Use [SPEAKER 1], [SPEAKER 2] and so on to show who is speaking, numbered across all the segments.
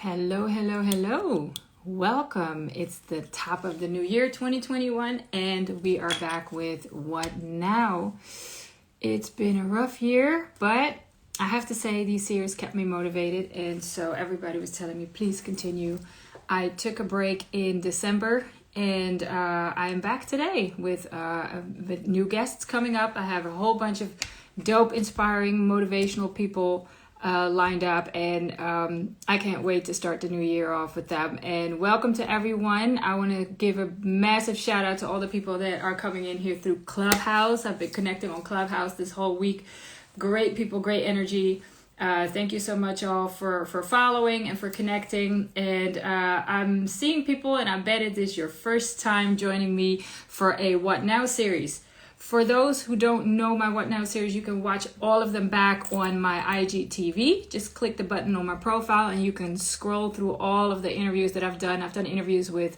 [SPEAKER 1] Hello, hello, hello. Welcome. It's the top of the new year 2021 and we are back with What Now? It's been a rough year, but I have to say these years kept me motivated, and so everybody was telling me please continue. I took a break in December and I am back today with new guests coming up. I have a whole bunch of dope, inspiring, motivational people lined up, and I can't wait to start the new year off with them. And welcome to everyone. I want to give a massive shout out to all the people that are coming in here through Clubhouse. I've been connecting on Clubhouse this whole week. Great people, great energy. Thank you so much all for following and for connecting. And I'm seeing people, and I bet it is your first time joining me for a What Now series. For those who don't know my What Now series, you can watch all of them back on my IGTV. Just click the button on my profile and you can scroll through all of the interviews that I've done. I've done interviews with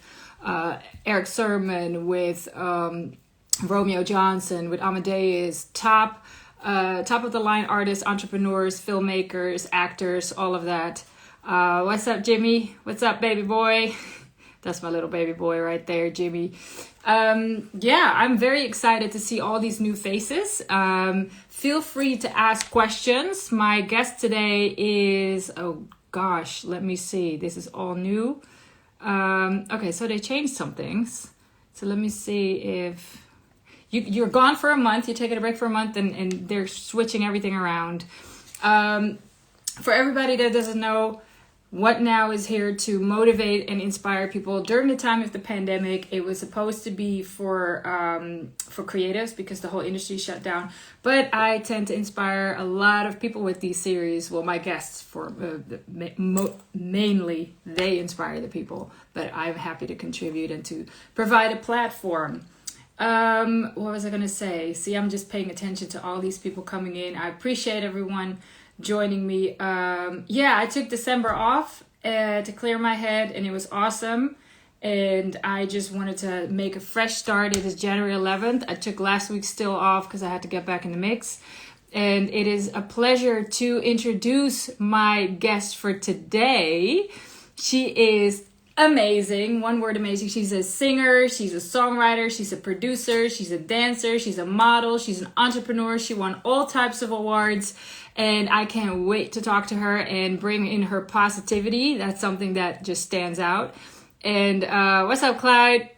[SPEAKER 1] Eric Sermon, with Romeo Johnson, with Amadeus, top of the line artists, entrepreneurs, filmmakers, actors, all of that. What's up, Jimmy? What's up, baby boy? That's my little baby boy right there, Jimmy. Yeah, I'm very excited to see all these new faces. Feel free to ask questions. My guest today is, oh gosh, let me see. This is all new. Okay, so they changed some things. So let me see if you're gone for a month. You're taking a break for a month, and they're switching everything around. For everybody that doesn't know, What Now is here to motivate and inspire people during the time of the pandemic. It was supposed to be for creatives because the whole industry shut down. But I tend to inspire a lot of people with these series. Well, my guests, mainly, they inspire the people. But I'm happy to contribute and to provide a platform. What was I going to say? See, I'm just paying attention to all these people coming in. I appreciate everyone joining me. Yeah, I took December off to clear my head, and it was awesome. And I just wanted to make a fresh start. It is January 11th. I took last week still off because I had to get back in the mix. And it is a pleasure to introduce my guest for today. She is amazing. One word, amazing. She's a singer, she's a songwriter, she's a producer, she's a dancer, she's a model, she's an entrepreneur. She won all types of awards, and I can't wait to talk to her and bring in her positivity. That's something that just stands out. And what's up, Clyde?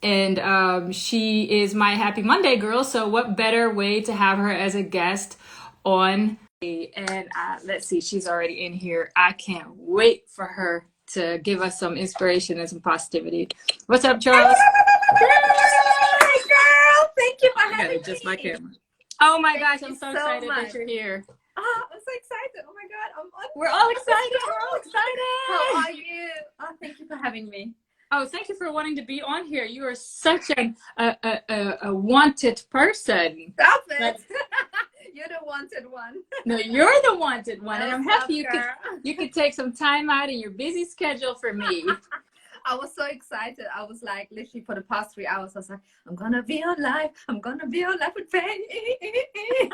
[SPEAKER 1] And she is my Happy Monday girl, so what better way to have her as a guest on. And let's see, she's already in here. I can't wait for her to give us some inspiration and some positivity. What's up, Charles?
[SPEAKER 2] Hi, girl. Thank you for having me.
[SPEAKER 1] Adjust my camera. Oh my gosh, I'm so excited
[SPEAKER 2] much.
[SPEAKER 1] that you're here.
[SPEAKER 2] Oh, I'm so excited. Oh my God,
[SPEAKER 1] We're all excited. We're all excited.
[SPEAKER 2] How are you? Oh, thank you for having me.
[SPEAKER 1] Oh, thank you for wanting to be on here. You are such a wanted person.
[SPEAKER 2] Stop it. You're the wanted one.
[SPEAKER 1] No, you're the wanted one, and I'm happy you could take some time out in your busy schedule for me.
[SPEAKER 2] I was so excited. I was like, literally for the past 3 hours, I was like, I'm gonna be on live. I'm gonna be on live with Faye.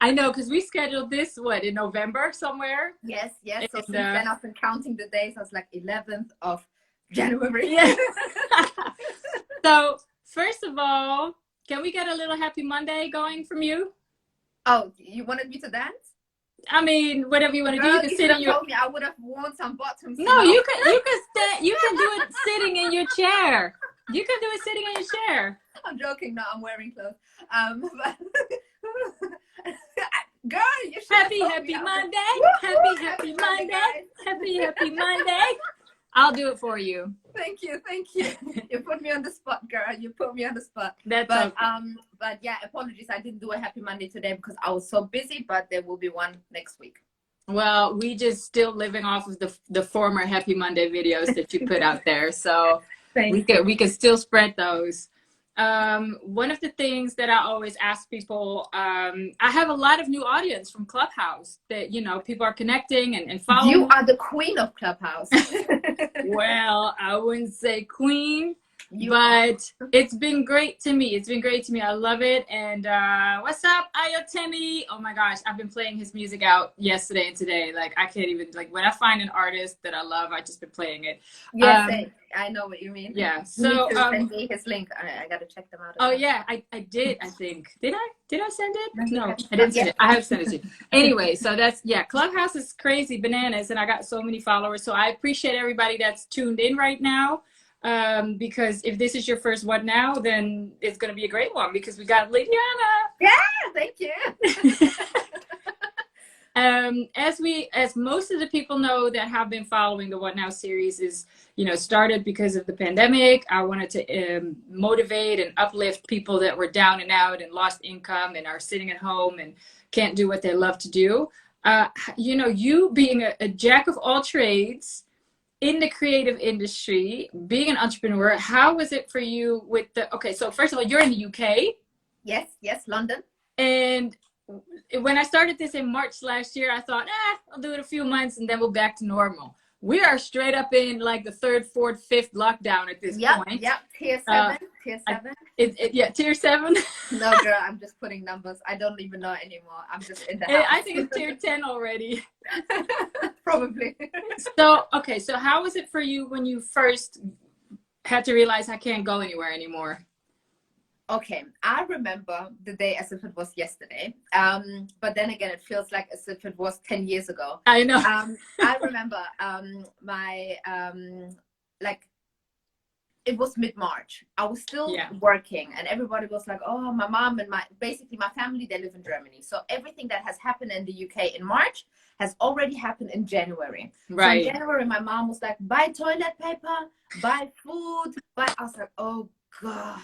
[SPEAKER 1] I know, because we scheduled this, in November somewhere?
[SPEAKER 2] Yes. So since then, I've been counting the days. I was like 11th of January.
[SPEAKER 1] Yeah. So, first of all, can we get a little Happy Monday going from you?
[SPEAKER 2] Oh, you wanted me to dance?
[SPEAKER 1] I mean, whatever you want to do. You can sit in your.
[SPEAKER 2] Told me I would have worn some bottoms.
[SPEAKER 1] No, you can stand. You can do it sitting in your chair. You can do it sitting in your chair.
[SPEAKER 2] I'm joking. No, I'm wearing clothes. But girl, you should.
[SPEAKER 1] Happy Monday. Happy Monday. Happy Monday. I'll do it for you.
[SPEAKER 2] Thank you. You put me on the spot, girl. You put me on the spot.
[SPEAKER 1] But
[SPEAKER 2] yeah, apologies. I didn't do a Happy Monday today because I was so busy. But there will be one next week.
[SPEAKER 1] Well, we just still living off of the former Happy Monday videos that you put out there, so we could still spread those. One of the things that I always ask people, I have a lot of new audience from Clubhouse that, people are connecting and following.
[SPEAKER 2] You are the queen of Clubhouse.
[SPEAKER 1] Well, I wouldn't say queen, But it's been great to me. It's been great to me. I love it. And what's up, Ayotemi? Oh my gosh, I've been playing his music out yesterday and today. Like I can't even, like, when I find an artist that I love, I just been playing it.
[SPEAKER 2] Yes, I know what you mean.
[SPEAKER 1] Yeah. So
[SPEAKER 2] send me his link. I gotta check them out.
[SPEAKER 1] Oh yeah, I did. I think did I send it? No, I
[SPEAKER 2] Yeah.
[SPEAKER 1] didn't send it. I have sent it to you. Anyway, so that's Clubhouse is crazy bananas, and I got so many followers. So I appreciate everybody that's tuned in right now. Because if this is your first What Now, then it's gonna be a great one because we got Lidiaana.
[SPEAKER 2] Yeah, thank you.
[SPEAKER 1] As most of the people know that have been following the What Now series is, started because of the pandemic. I wanted to motivate and uplift people that were down and out and lost income and are sitting at home and can't do what they love to do. You being a jack of all trades in the creative industry, being an entrepreneur, how was it for you so first of all, you're in the UK.
[SPEAKER 2] Yes, London.
[SPEAKER 1] And when I started this in March last year, I thought, I'll do it a few months and then we'll back to normal. We are straight up in like the 3rd, 4th, 5th lockdown at this point.
[SPEAKER 2] Yep, tier 7.
[SPEAKER 1] Tier 7.
[SPEAKER 2] No, girl, I'm just putting numbers. I don't even know anymore. I'm just in the house.
[SPEAKER 1] I think it's tier 10 already.
[SPEAKER 2] Probably.
[SPEAKER 1] So how was it for you when you first had to realize I can't go anywhere anymore?
[SPEAKER 2] Okay, I remember the day as if it was yesterday. But then again, it feels like as if it was 10 years ago.
[SPEAKER 1] I know.
[SPEAKER 2] I remember it was mid-March. I was still working and everybody was like, oh, my mom and my family, they live in Germany. So everything that has happened in the UK in March has already happened in January.
[SPEAKER 1] Right.
[SPEAKER 2] So in January, my mom was like, buy toilet paper, buy food, I was like, oh, God,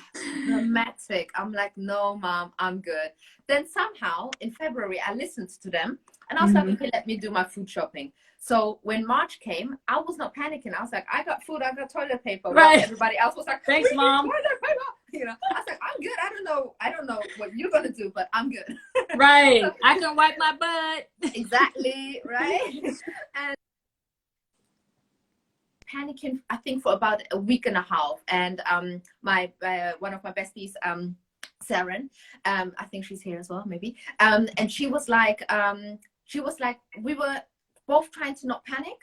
[SPEAKER 2] dramatic. I'm like, no, Mom, I'm good. Then somehow in February, I listened to them and I was like, okay, let me do my food shopping. So when March came, I was not panicking. I was like, I got food, I got toilet paper.
[SPEAKER 1] Right.
[SPEAKER 2] Everybody else was like,
[SPEAKER 1] thanks, Mom.
[SPEAKER 2] Toilet paper. I was like, I'm good. I don't know what you're gonna do, but I'm good.
[SPEAKER 1] Right. So, I can wipe my butt.
[SPEAKER 2] Exactly. Right. And panicking, I think, for about a week and a half. And my one of my besties, Saren, I think she's here as well, maybe. And she was like, we were both trying to not panic,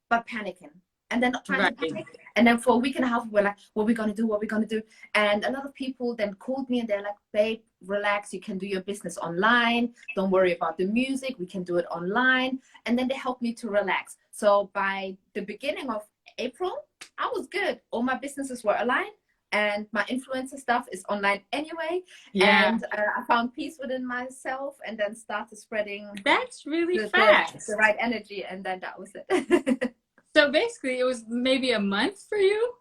[SPEAKER 2] but panicking. And then not trying to panic. And then for a week and a half, we were like, what are we going to do? And a lot of people then called me and they're like, babe, relax. You can do your business online. Don't worry about the music. We can do it online. And then they helped me to relax. So by the beginning of April, I was good. All my businesses were aligned. And my influencer stuff is online anyway. Yeah. And I found peace within myself and then started spreading.
[SPEAKER 1] That's really fast.
[SPEAKER 2] The right energy. And then that was it.
[SPEAKER 1] So basically it was maybe a month for you?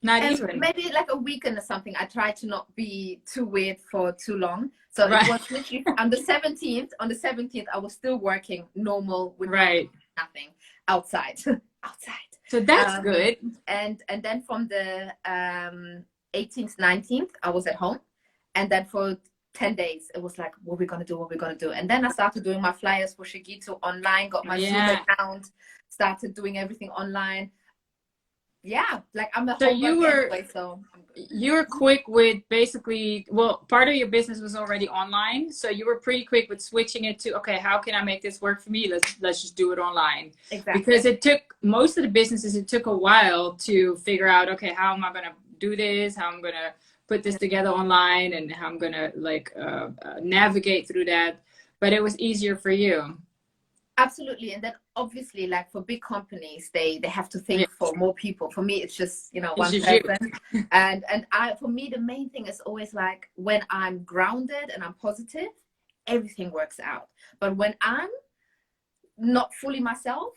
[SPEAKER 1] Not even.
[SPEAKER 2] Maybe like a weekend or something. I tried to not be too weird for too long. So it was literally on the 17th. On the 17th, I was still working normal with nothing outside.
[SPEAKER 1] So that's good.
[SPEAKER 2] And then from the 18th, 19th, I was at home. And then for 10 days, it was like, what are we going to do? And then I started doing my flyers for Shigito online, got my Zoom account, started doing everything online. Yeah, like I'm a whole anyway, so
[SPEAKER 1] you were quick with basically, part of your business was already online, so you were pretty quick with switching it to, okay, how can I make this work for me? Let's just do it online.
[SPEAKER 2] Exactly.
[SPEAKER 1] Because it took most of the businesses, it took a while to figure out, okay, how am I going to do this? How I'm going to put this together online, and how I'm going to navigate through that. But it was easier for you.
[SPEAKER 2] Absolutely. And then obviously, like for big companies, they have to think for more people. For me, it's just, one person. and for me, the main thing is always like when I'm grounded and I'm positive, everything works out. But when I'm not fully myself,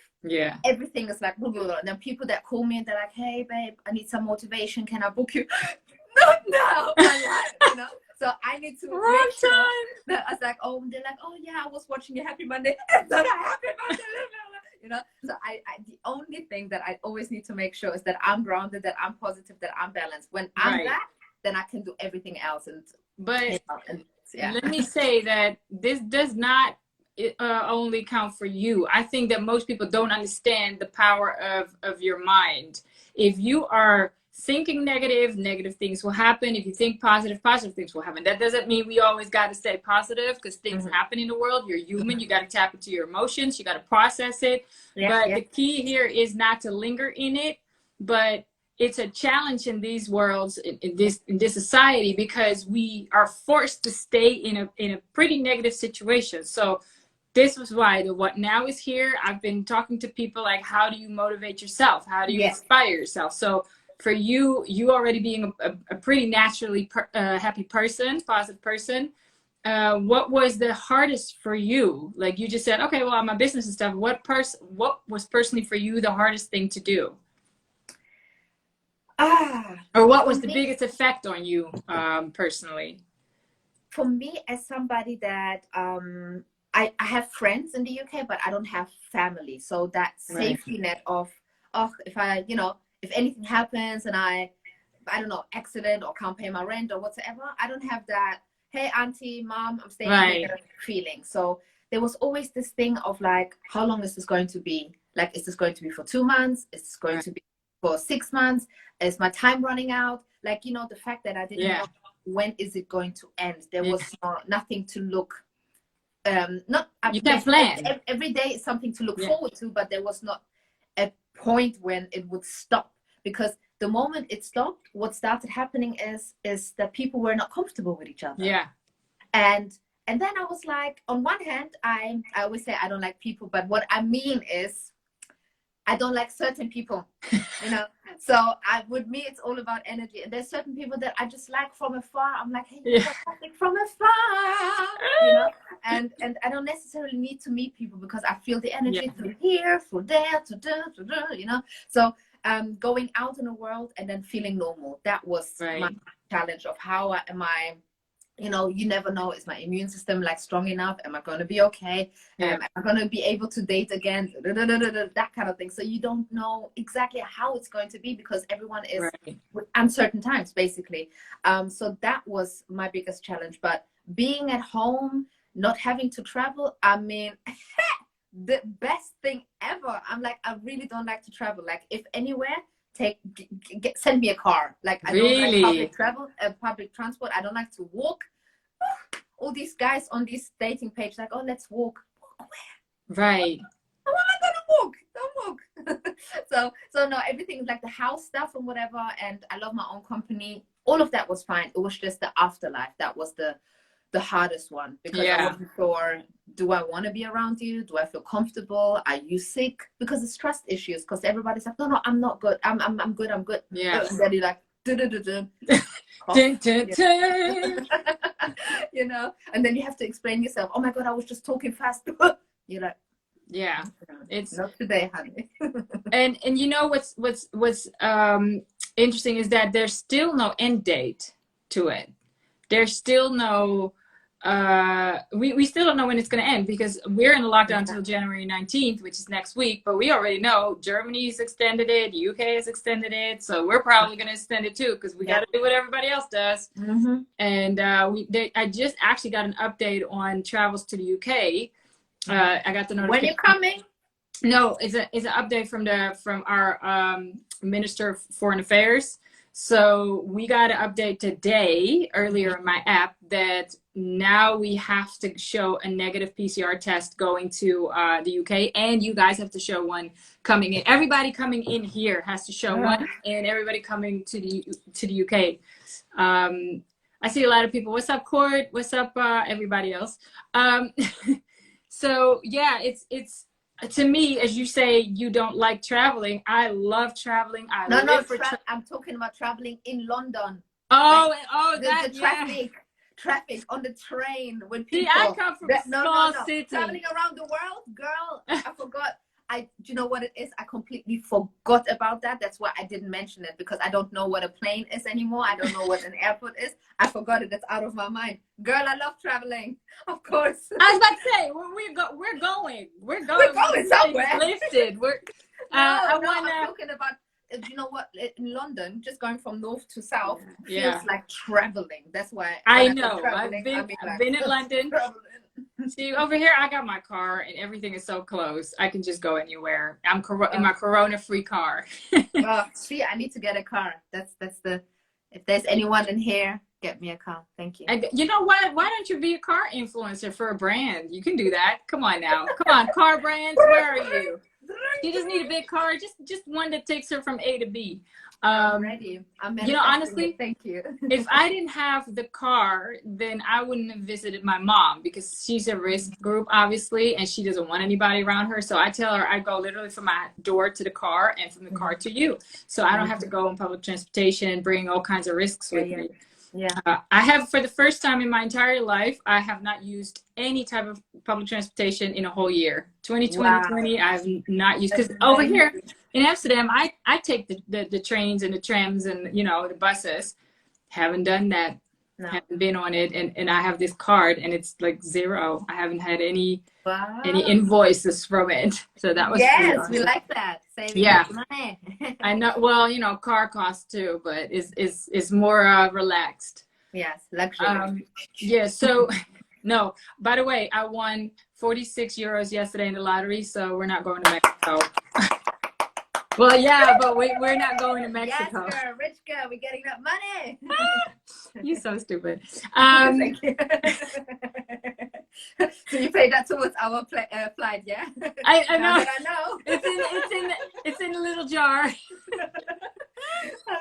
[SPEAKER 2] everything is like blah, blah, blah. And then people that call me and they're like, hey babe, I need some motivation, can I book you? Not now, my life, So I need to make sure that I was like, they're like, oh yeah, I was watching your Happy Monday. It's not a Happy Monday, So I the only thing that I always need to make sure is that I'm grounded, that I'm positive, that I'm balanced. When I'm that, then I can do everything else.
[SPEAKER 1] But let me say that this does not only count for you. I think that most people don't understand the power of your mind. If you are thinking negative, negative things will happen. If you think positive, positive things will happen. That doesn't mean we always got to stay positive, because things happen in the world. You're human. You got to tap into your emotions. You got to process it. But the key here is not to linger in it. But it's a challenge in these worlds, in this society, because we are forced to stay in a pretty negative situation. So this was why the What Now is here. I've been talking to people like, how do you motivate yourself? How do you inspire yourself? So for you already being a pretty naturally happy person, positive person, what was the hardest for you? Like you just said, okay, well, I'm a business and stuff. What was personally for you the hardest thing to do? Or what was the biggest effect on you personally?
[SPEAKER 2] For me, as somebody that I have friends in the UK, but I don't have family. So that safety net of, if I, if anything happens and I don't know, accident or can't pay my rent or whatsoever, I don't have that, hey, auntie, mom, I'm staying here feeling. So there was always this thing of like, how long is this going to be? Like, is this going to be for 2 months? Is this going to be for 6 months? Is my time running out? Like, the fact that I didn't know when is it going to end. There was nothing to look,
[SPEAKER 1] you can plan.
[SPEAKER 2] Every day is something to look forward to, but there was not a point when it would stop, because the moment it stopped, what started happening is that people were not comfortable with each other. And then I was like, on one hand, I always say I don't like people, but what I mean is I don't like certain people, So with me, it's all about energy. And there's certain people that I just like from afar. I'm like, hey, you're fantastic from afar, And I don't necessarily need to meet people, because I feel the energy through here, through there, So going out in the world and then feeling normal. That was my challenge of how am I, you never know, is my immune system like strong enough? Am I going to be okay? Am I going to be able to date again? That kind of thing. So you don't know exactly how it's going to be, because everyone is with uncertain times, basically. So that was my biggest challenge. But being at home, not having to travel, I mean, the best thing ever. I'm like, I really don't like to travel. Like, if anywhere, send me a car. Like, I don't like public transport. I don't like to walk. All these guys on these dating pages, like, oh, let's walk. Walk where?
[SPEAKER 1] Right.
[SPEAKER 2] How am I gonna walk? Don't walk. so no, everything is like the house stuff and whatever. And I love my own company. All of that was fine. It was just the afterlife that was the hardest one, because I wasn't sure, do I want to be around you? Do I feel comfortable? Are you sick? Because it's trust issues, because everybody's like, no, I'm not good. I'm good. Yeah. And then you're like, and then you have to explain yourself. Oh my God, I was just talking fast. You're like,
[SPEAKER 1] it's
[SPEAKER 2] not today, honey.
[SPEAKER 1] and what's interesting is that there's still no end date to it. There's still no we still don't know when it's going to end, because we're in a lockdown until January 19th, which is next week. But we already know Germany's extended it, UK has extended it, so we're probably going to extend it too, because we got to do what everybody else does. And I just actually got an update on travels to the UK. I got the notification.
[SPEAKER 2] When you're coming?
[SPEAKER 1] No, it's an update from our Minister of Foreign Affairs. So we got an update today, earlier in my app, that now we have to show a negative PCR test going to the UK, and you guys have to show one coming in. Everybody coming in here has to show one, and everybody coming to the UK. I see a lot of people. What's up, Court? What's up, everybody else? So yeah, it's. To me, as you say, you don't like traveling. I love traveling.
[SPEAKER 2] I'm talking about traveling in London.
[SPEAKER 1] The
[SPEAKER 2] traffic on the train when people.
[SPEAKER 1] See, I come from a small city.
[SPEAKER 2] Traveling around the world, girl. I forgot. Do you know what it is? I completely forgot about that. That's why I didn't mention it, because I don't know what a plane is anymore. I don't know what an airport is. I forgot it. It's out of my mind. Girl, I love traveling. Of course.
[SPEAKER 1] I was about to say, we're going. We're going
[SPEAKER 2] somewhere.
[SPEAKER 1] Lifted.
[SPEAKER 2] I'm talking about. You know what? In London, just going from north to south feels like traveling. That's why
[SPEAKER 1] I know. I've been in London. See, over here, I got my car and everything is so close. I can just go anywhere. I'm in my corona-free car.
[SPEAKER 2] Well, see, I need to get a car. That's the, if there's anyone in here, get me a car. Thank you.
[SPEAKER 1] You know what? Why don't you be a car influencer for a brand? You can do that. Come on now. Come on, car brands, where are you? You just need a big car, just one that takes her from A to B.
[SPEAKER 2] I'm ready.
[SPEAKER 1] You know, honestly,
[SPEAKER 2] thank you.
[SPEAKER 1] if I didn't have the car, then I wouldn't have visited my mom because she's a risk group, obviously, and she doesn't want anybody around her. So I tell her I go literally from my door to the car and from the car to you. So I don't have to go on public transportation and bring all kinds of risks with me.
[SPEAKER 2] Yeah.
[SPEAKER 1] I have, for the first time in my entire life, I have not used any type of public transportation in a whole year. 2020, wow. I've not used, because over here in Amsterdam, I take the trains and the trams and, you know, the buses. Haven't done that. No. Haven't been on it. And I have this card and it's like zero. I haven't had any invoices from it. So that was
[SPEAKER 2] yes, we like that. Saving money.
[SPEAKER 1] I know. Well, you know, car costs too, but is more relaxed.
[SPEAKER 2] Yes, luxury.
[SPEAKER 1] Yeah. So no. By the way, I won 46 euros yesterday in the lottery, so we're not going to Mexico. Well, yeah, but we're not going to Mexico.
[SPEAKER 2] Yes, girl, rich girl, we're getting that money.
[SPEAKER 1] You're so stupid.
[SPEAKER 2] Thank you. So you paid that towards our flight, yeah?
[SPEAKER 1] I know.
[SPEAKER 2] I know.
[SPEAKER 1] It's in a little jar.
[SPEAKER 2] I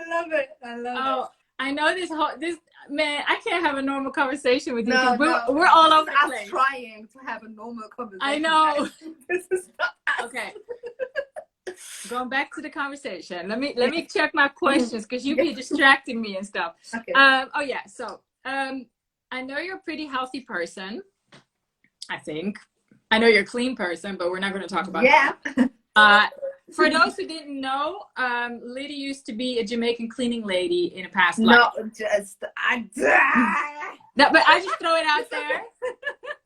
[SPEAKER 2] love it. I love it.
[SPEAKER 1] I know this man. I can't have a normal conversation with you.
[SPEAKER 2] No,
[SPEAKER 1] we're all over the place.
[SPEAKER 2] Trying to have a normal conversation.
[SPEAKER 1] I know.
[SPEAKER 2] This is not us.
[SPEAKER 1] Okay. Going back to the conversation. Let me check my questions because you be distracting me and stuff.
[SPEAKER 2] Okay.
[SPEAKER 1] Oh yeah. So I know you're a pretty healthy person. I think. I know you're a clean person, but we're not going to talk about that. For those who didn't know, Lidie used to be a Jamaican cleaning lady in a past life.
[SPEAKER 2] No,
[SPEAKER 1] No, but I just throw it out there.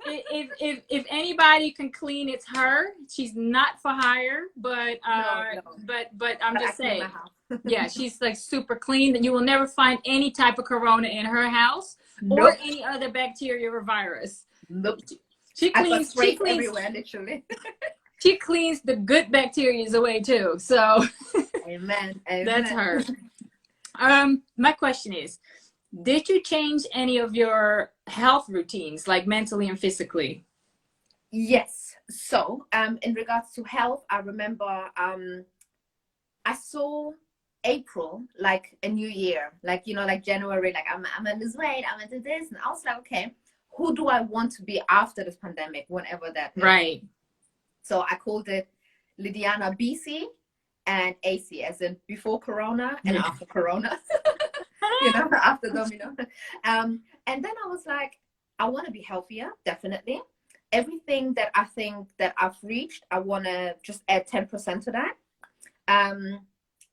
[SPEAKER 1] If anybody can clean, it's her. She's not for hire, but but I'm just saying. Yeah, she's like super clean. That you will never find any type of corona in her house or any other bacteria or virus.
[SPEAKER 2] Nope.
[SPEAKER 1] She cleans
[SPEAKER 2] everywhere, literally.
[SPEAKER 1] She cleans the good bacteria away too. So
[SPEAKER 2] Amen.
[SPEAKER 1] That's her. My question is, did you change any of your health routines, like mentally and physically?
[SPEAKER 2] Yes. So in regards to health, I remember I saw April like a new year, like, you know, like January, like I'm gonna lose weight, I'm gonna do this, and I was like, okay, who do I want to be after this pandemic, whenever that is?
[SPEAKER 1] Right.
[SPEAKER 2] So I called it Lidiaana BC and AC, as in before Corona and after Corona. You know, after Domino. And then I was like, I want to be healthier, definitely. Everything that I think that I've reached, I want to just add 10% to that.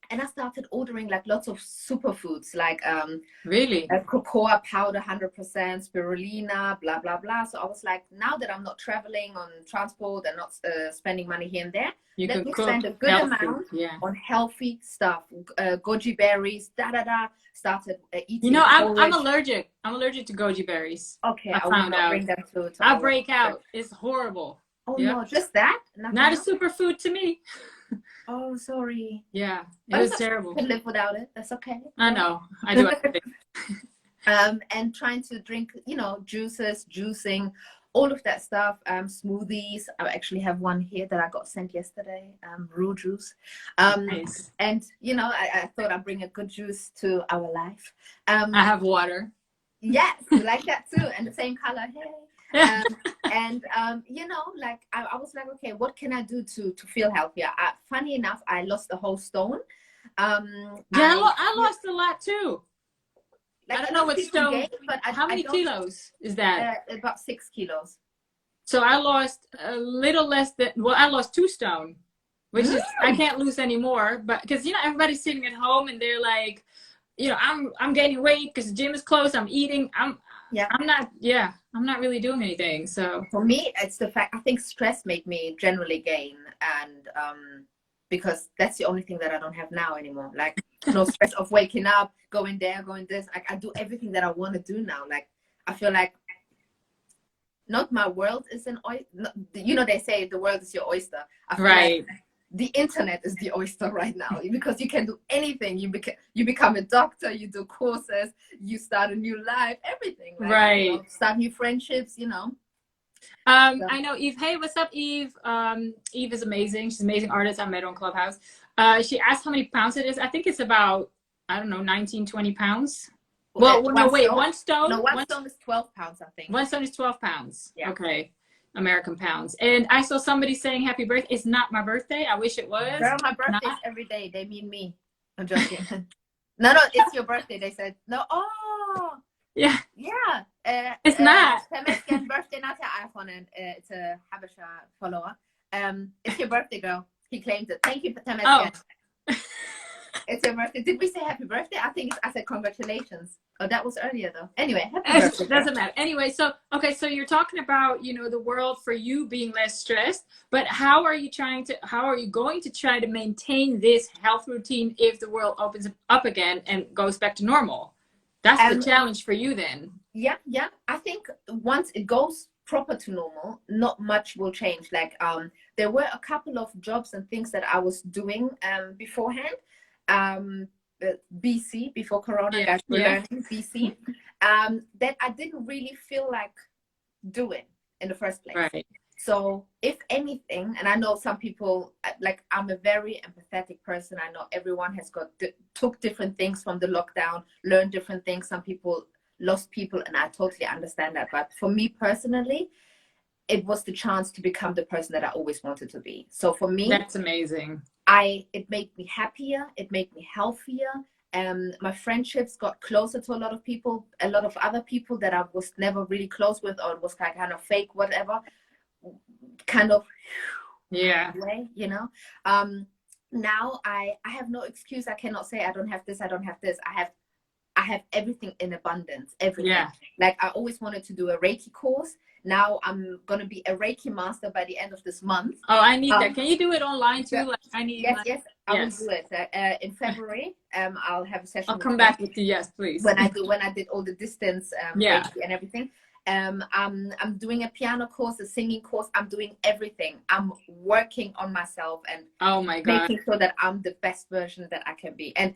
[SPEAKER 2] And I started ordering like lots of superfoods, like
[SPEAKER 1] really
[SPEAKER 2] cocoa powder, 100%, spirulina, blah blah blah. So I was like, now that I'm not traveling on transport and not spending money here and there, let me spend a good amount on healthy stuff. Goji berries, started eating.
[SPEAKER 1] You know, I'm allergic. I'm allergic to goji berries.
[SPEAKER 2] Okay,
[SPEAKER 1] I found out.
[SPEAKER 2] Bring them to
[SPEAKER 1] I break out. It's horrible.
[SPEAKER 2] Oh no, just that?
[SPEAKER 1] Not a superfood to me.
[SPEAKER 2] Oh, sorry.
[SPEAKER 1] Yeah, it was terrible.
[SPEAKER 2] You can live without it. That's okay.
[SPEAKER 1] I know. I do everything.
[SPEAKER 2] And trying to drink, you know, juices, juicing, all of that stuff. Smoothies. I actually have one here that I got sent yesterday. Raw juice.
[SPEAKER 1] Nice.
[SPEAKER 2] And you know, I thought I'd bring a good juice to our life.
[SPEAKER 1] I have water.
[SPEAKER 2] Yes, we like that too, and the same color. Hey. You know, like I was like, okay, what can I do to feel healthier? Funny enough, I lost a whole stone.
[SPEAKER 1] I lost a lot too.
[SPEAKER 2] Like,
[SPEAKER 1] I don't know what stone.
[SPEAKER 2] Gain, but
[SPEAKER 1] how many kilos is that?
[SPEAKER 2] About 6 kilos.
[SPEAKER 1] So I lost a little less than. Well, I lost 2 stone, which is I can't lose anymore. But because you know everybody's sitting at home and they're like, you know, I'm gaining weight because the gym is closed. I'm eating. I'm not really doing anything. So
[SPEAKER 2] for me, it's the fact I think stress made me generally gain, and because that's the only thing that I don't have now anymore. Like no stress of waking up, going there, going this. Like I do everything that I want to do now. Like I feel like not my world is an oyster. You know, they say the world is your oyster. I feel
[SPEAKER 1] Right.
[SPEAKER 2] like the internet is the oyster right now, because you can do anything. You become a doctor, you do courses, you start a new life, everything. Like,
[SPEAKER 1] Right.
[SPEAKER 2] you know, start new friendships, you know.
[SPEAKER 1] I know Eve. Hey, what's up, Eve? Eve is amazing. She's an amazing artist. I met her on Clubhouse. She asked how many pounds it is. I think it's about, I don't know, 19, 20 pounds. Well, no, wait, one stone?
[SPEAKER 2] No, one stone is 12 pounds, I think.
[SPEAKER 1] One stone is 12 pounds.
[SPEAKER 2] Yeah.
[SPEAKER 1] Okay. American pounds. And I saw somebody saying happy birthday. It's not my birthday. I wish it was.
[SPEAKER 2] Girl, my birthday is every day. They mean me. I'm joking. No, it's your birthday. They said, no, oh.
[SPEAKER 1] Yeah.
[SPEAKER 2] Yeah.
[SPEAKER 1] It's not.
[SPEAKER 2] Birthday not iPhone, and it's a Habesha follower. It's your birthday, girl. He claimed it. Thank you for Temesgen.
[SPEAKER 1] Oh.
[SPEAKER 2] It's your birthday. Did we say happy birthday? I said congratulations. Oh, that was earlier though. Anyway, happy birthday.
[SPEAKER 1] Doesn't matter. Anyway, so okay, so you're talking about, you know, the world for you being less stressed, but how are you going to try to maintain this health routine if the world opens up again and goes back to normal? That's the challenge for you then.
[SPEAKER 2] Yeah. I think once it goes proper to normal, not much will change. Like there were a couple of jobs and things that I was doing beforehand. BC, before Corona, guys were learning BC, that I didn't really feel like doing in the first place.
[SPEAKER 1] Right.
[SPEAKER 2] So if anything, and I know some people, like, I'm a very empathetic person. I know everyone has took different things from the lockdown, learned different things. Some people lost people, and I totally understand that. But for me personally, it was the chance to become the person that I always wanted to be. So for me,
[SPEAKER 1] that's amazing.
[SPEAKER 2] It made me happier. It made me healthier. My friendships got closer to a lot of people, a lot of other people that I was never really close with, or it was kind of fake, whatever, kind of way, you know. Now I have no excuse. I cannot say I don't have this, I don't have this. I have everything in abundance, everything. Yeah. Like, I always wanted to do a Reiki course. Now I'm going to be a Reiki master by the end of this month.
[SPEAKER 1] Oh, I need that. Can you do it online too? Like, I need.
[SPEAKER 2] Yes, I will do it. In February, I'll have a session.
[SPEAKER 1] I'll come back with you. Yes, please.
[SPEAKER 2] When I did all the distance Reiki and everything. I'm doing a piano course, a singing course. I'm doing everything. I'm working on myself and
[SPEAKER 1] oh my God,
[SPEAKER 2] making sure that I'm the best version that I can be. And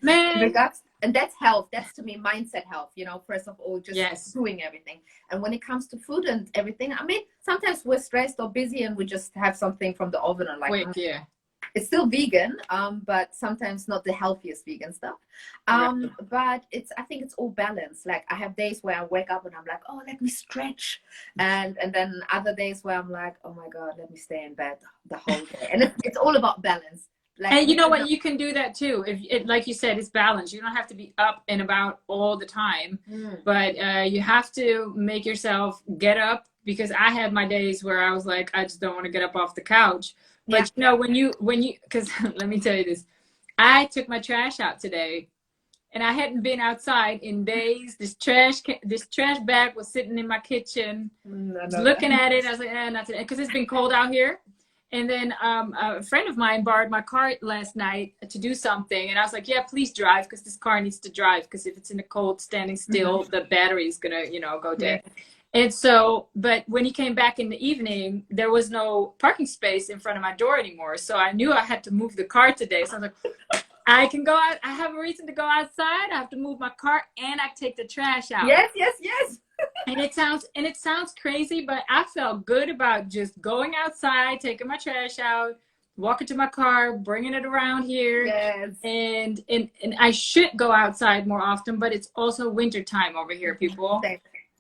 [SPEAKER 2] and that's health. That's, to me, mindset health. You know, first of all, just doing everything. And when it comes to food and everything, I mean, sometimes we're stressed or busy and we just have something from the oven and like, it's still vegan, but sometimes not the healthiest vegan stuff. But I think it's all balanced. Like, I have days where I wake up and I'm like, oh, let me stretch. And then other days where I'm like, oh my God, let me stay in bed the whole day. And it's all about balance. Like,
[SPEAKER 1] and you know what, you can do that too. If it, like you said, it's balanced. You don't have to be up and about all the time, but you have to make yourself get up, because I had my days where I was like, I just don't want to get up off the couch. But you know, when you, because let me tell you this, I took my trash out today and I hadn't been outside in days. This trash bag was sitting in my kitchen, looking at it. I was like, not today, because it's been cold out here. And then a friend of mine borrowed my car last night to do something. And I was like, yeah, please drive, because this car needs to drive, because if it's in the cold, standing still, the battery is going to, you know, go dead. And so, but when he came back in the evening, there was no parking space in front of my door anymore. So I knew I had to move the car today. So I was like, I can go out. I have a reason to go outside. I have to move my car and I take the trash out.
[SPEAKER 2] Yes.
[SPEAKER 1] And it sounds crazy, but I felt good about just going outside, taking my trash out, walking to my car, bringing it around here.
[SPEAKER 2] Yes.
[SPEAKER 1] And I should go outside more often, but it's also winter time over here, people.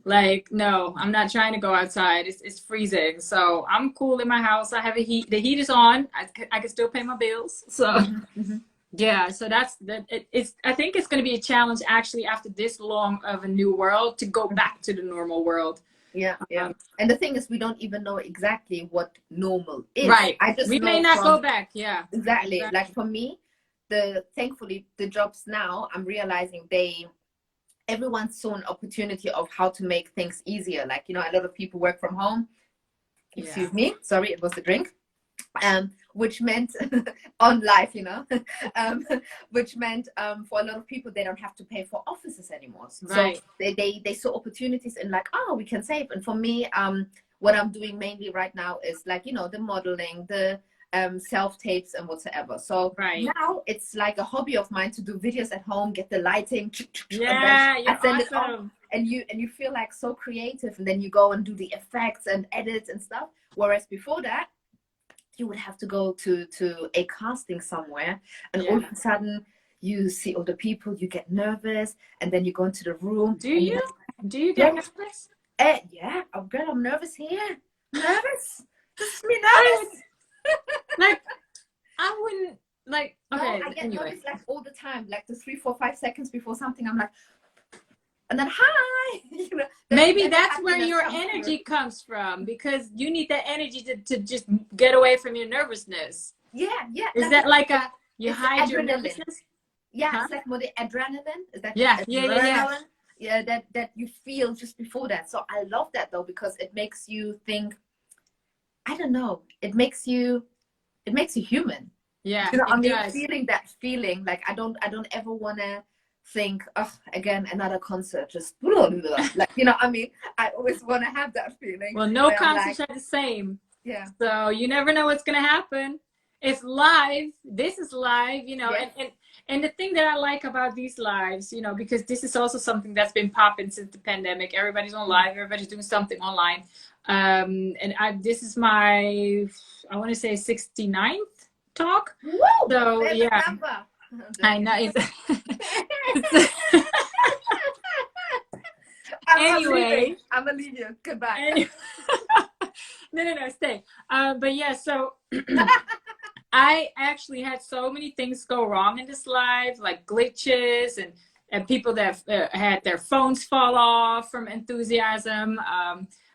[SPEAKER 1] Like, no, I'm not trying to go outside. It's freezing. So I'm cool in my house. I have a heat. The heat is on. I can still pay my bills. So yeah, so I think it's going to be a challenge actually after this long of a new world to go back to the normal world.
[SPEAKER 2] Yeah. And the thing is, we don't even know exactly what normal is.
[SPEAKER 1] Right. We may not go back. Yeah.
[SPEAKER 2] Exactly. Like, for me, thankfully the jobs now, I'm realizing everyone saw an opportunity of how to make things easier. Like, you know, a lot of people work from home. Excuse me. Sorry, it was a drink. Which meant on life, you know, which meant for a lot of people, they don't have to pay for offices anymore. So they saw opportunities in like, oh, we can save. And for me, what I'm doing mainly right now is like, you know, the modeling, the self-tapes and whatsoever. So now it's like a hobby of mine to do videos at home, get the lighting,
[SPEAKER 1] yeah,
[SPEAKER 2] and then I send
[SPEAKER 1] awesome.
[SPEAKER 2] it off, and you feel like so creative, and then you go and do the effects and edits and stuff. Whereas before that, you would have to go to a casting somewhere, and all of a sudden you see all the people, you get nervous, and then you go into the room.
[SPEAKER 1] Do you get nervous?
[SPEAKER 2] Yeah, oh girl, I'm nervous here. Nervous? Just me nervous.
[SPEAKER 1] Like, I wouldn't, like, okay,
[SPEAKER 2] no, I get
[SPEAKER 1] anyway.
[SPEAKER 2] nervous like all the time, like the 3, 4, 5 seconds before something, I'm like, and then hi. You know,
[SPEAKER 1] maybe that's where your energy comes from, because you need that energy to just get away from your nervousness.
[SPEAKER 2] Yeah.
[SPEAKER 1] Is that like you hide your nervousness?
[SPEAKER 2] Yeah, it's like more the adrenaline. Is that
[SPEAKER 1] yeah.
[SPEAKER 2] Yeah, that you feel just before that. So I love that though, because it makes you think, I don't know, it makes you human.
[SPEAKER 1] Yeah,
[SPEAKER 2] you know, I mean,
[SPEAKER 1] does.
[SPEAKER 2] feeling that feeling, like I don't ever want to think, oh, again another concert, just like, you know, I mean, I always want to have that feeling.
[SPEAKER 1] Well, no concerts are the same.
[SPEAKER 2] Yeah.
[SPEAKER 1] So you never know what's gonna happen. It's live. This is live, you know, and the thing that I like about these lives, you know, because this is also something that's been popping since the pandemic. Everybody's on live. Everybody's doing something online. And this is my, I want to say 69th talk.
[SPEAKER 2] Woo!
[SPEAKER 1] So yeah, I know. Anyway,
[SPEAKER 2] I'm gonna leave you. Goodbye.
[SPEAKER 1] No, stay. But yeah, so I actually had so many things go wrong in this live, like glitches and people that had their phones fall off from enthusiasm.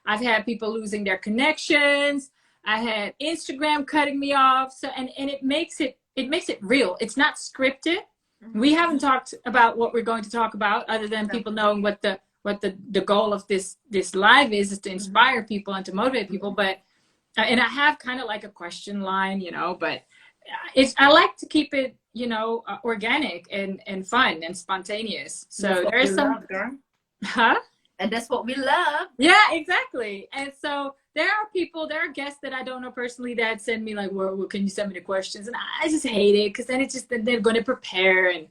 [SPEAKER 1] I've had people losing their connections. I had Instagram cutting me off. So and it makes it real. It's not scripted. Mm-hmm. We haven't talked about what we're going to talk about, other than people knowing what the goal of this live is to inspire people and to motivate people. But and I have kind of like a question line, you know, but I like to keep it, you know, organic and fun and spontaneous. So there's some,
[SPEAKER 2] and that's what we love.
[SPEAKER 1] Yeah, exactly. And so there are guests that I don't know personally that send me like, well, can you send me the questions? And I just hate it, because then it's just that they're going to prepare. And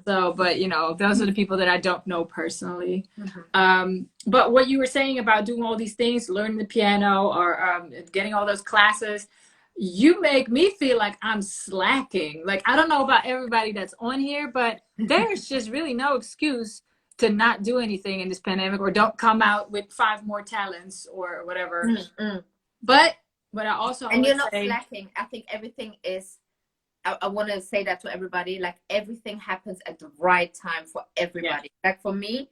[SPEAKER 1] so, but you know, those are the people that I don't know personally. But what you were saying about doing all these things, learning the piano or getting all those classes, you make me feel like I'm slacking. Like, I don't know about everybody that's on here, but there's just really no excuse to not do anything in this pandemic, or don't come out with 5 more talents or whatever. But I also,
[SPEAKER 2] and you're not slacking. I think everything is, I want to say that to everybody, like everything happens at the right time for everybody. Like for me,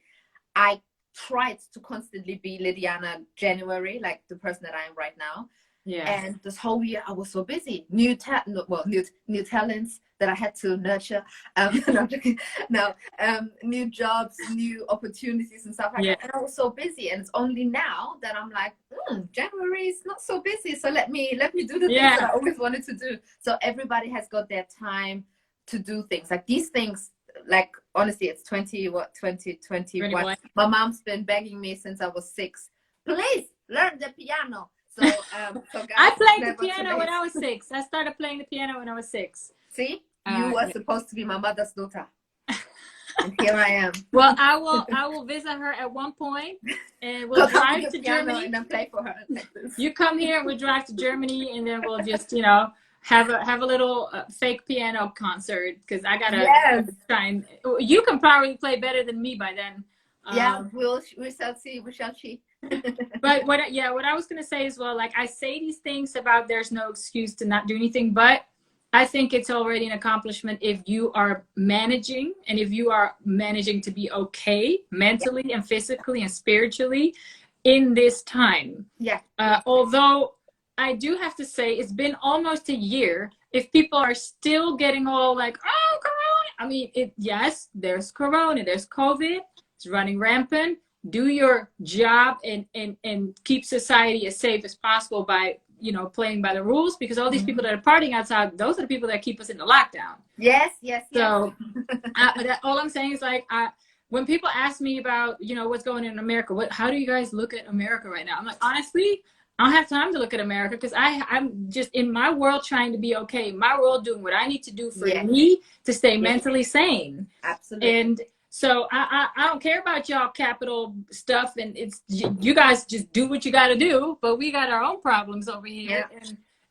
[SPEAKER 2] I tried to constantly be Lidiaana January, like the person that I am right now. And this whole year I was so busy. New talents that I had to nurture. New jobs, new opportunities and stuff like that. And I was so busy. And it's only now that I'm like, January is not so busy. So let me do the things that I always wanted to do. So everybody has got their time to do things. Like these things, like honestly, it's 2021. My mom's been begging me since I was 6. Please learn the piano. So guys,
[SPEAKER 1] I played the piano when I was 6. I started playing the piano when I was 6.
[SPEAKER 2] See, you were supposed to be my mother's daughter, and here I am.
[SPEAKER 1] Well, I will visit her at one point, and we'll drive to Germany
[SPEAKER 2] and then play for her.
[SPEAKER 1] You come here, and we'll drive to Germany, and then we'll just, you know, have a little fake piano concert, because I gotta try and you can probably play better than me by then.
[SPEAKER 2] We shall see.
[SPEAKER 1] But what I was going to say is, well, like I say these things about there's no excuse to not do anything, but I think it's already an accomplishment if you are managing, and if you are managing to be okay mentally and physically and spiritually in this time. Although I do have to say it's been almost a year. If people are still getting all like, oh, corona, I mean, yes, there's corona, there's COVID, it's running rampant. Do your job and keep society as safe as possible by, you know, playing by the rules, because all these people that are partying outside, those are the people that keep us in the lockdown.
[SPEAKER 2] Yes.
[SPEAKER 1] So all I'm saying is, like, when people ask me about, what's going on in America, how do you guys look at America right now? I'm like, honestly, I don't have time to look at America because I'm just in my world trying to be okay. My world doing what I need to do for me to stay mentally sane.
[SPEAKER 2] Absolutely.
[SPEAKER 1] And so I don't care about y'all capital stuff, and it's you guys just do what you got to do. But we got our own problems over here,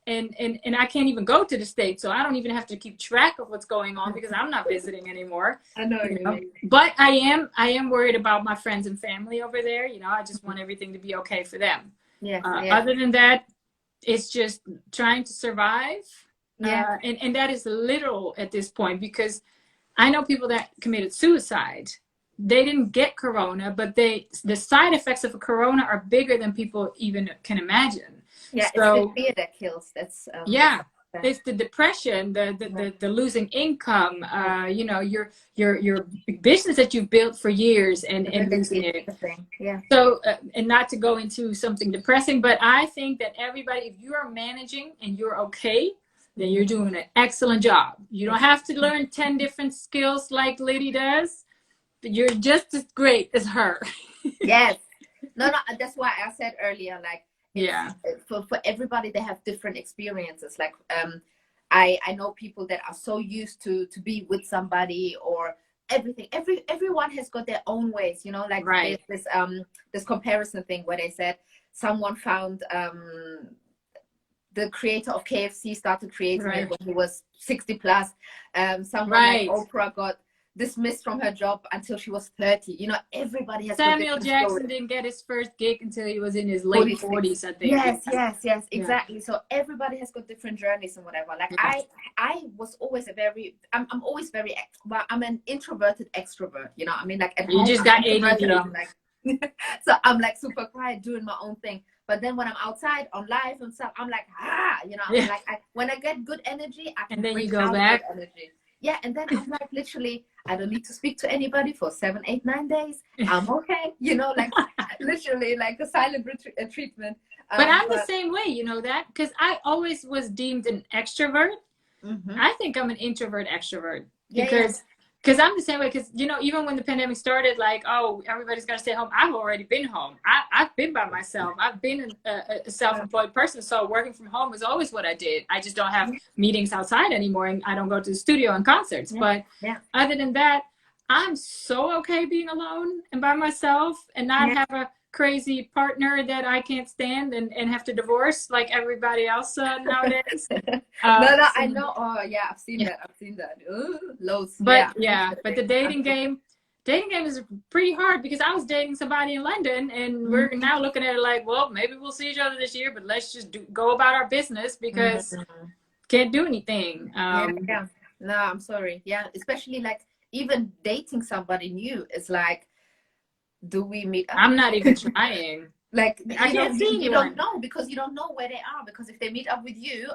[SPEAKER 1] and I can't even go to the States, so I don't even have to keep track of what's going on because I'm not visiting anymore.
[SPEAKER 2] I know.
[SPEAKER 1] But I am worried about my friends and family over there. I just want everything to be okay for them. Other than that, it's just trying to survive. And that is literal at this point, because I know people that committed suicide. They didn't get corona, but the side effects of a corona are bigger than people even can imagine.
[SPEAKER 2] Yeah,
[SPEAKER 1] so,
[SPEAKER 2] it's the fear that kills. That's
[SPEAKER 1] it's the depression, the losing income, your business that you've built for years and losing it. So, and not to go into something depressing, but I think that everybody, if you are managing and you're okay, then you're doing an excellent job. You don't have to learn 10 different skills like Liddy does, but you're just as great as her.
[SPEAKER 2] Yes. No, that's why I said earlier, like, for everybody, they have different experiences. Like, I know people that are so used to be with somebody or everything. Everyone has got their own ways, like this comparison thing where they said someone found, the creator of KFC started creating it when he was 60 plus. Someone like Oprah got dismissed from her job until she was 30. Everybody has.
[SPEAKER 1] Samuel Jackson didn't get his first gig until he was in his late 40s, I think.
[SPEAKER 2] Yes, exactly. So everybody has got different journeys and whatever. Like I was always I'm always very, well, I'm an introverted extrovert. I mean, like at
[SPEAKER 1] you
[SPEAKER 2] home,
[SPEAKER 1] just got ADD.
[SPEAKER 2] So I'm like super quiet, doing my own thing. But then when I'm outside on live and stuff, I'm like, like when I get good energy, I can.
[SPEAKER 1] And then you go back.
[SPEAKER 2] Energy. Yeah, and then I'm like, literally, I don't need to speak to anybody for 7, 8, 9 days. I'm okay, like literally like a silent treatment.
[SPEAKER 1] But I'm the same way, that, because I always was deemed an extrovert. I think I'm an introvert extrovert because I'm the same way. Because even when the pandemic started, like, oh, everybody's got to stay home. I've already been home. I've been by myself. I've been a self-employed person, so working from home is always what I did. I just don't have meetings outside anymore, and I don't go to the studio and concerts. But other than that, I'm so okay being alone and by myself and not have a crazy partner that I can't stand and have to divorce like everybody else nowadays.
[SPEAKER 2] I know. Oh yeah, I've seen that. Ooh, loads.
[SPEAKER 1] But but the dating game is pretty hard, because I was dating somebody in London, and we're now looking at it like, well, maybe we'll see each other this year, but let's just go about our business because can't do anything.
[SPEAKER 2] No, I'm sorry. Yeah, especially like even dating somebody new is like, do we meet up?
[SPEAKER 1] I'm not even trying.
[SPEAKER 2] Like,
[SPEAKER 1] you
[SPEAKER 2] don't know, because you don't know where they are. Because if they meet up with you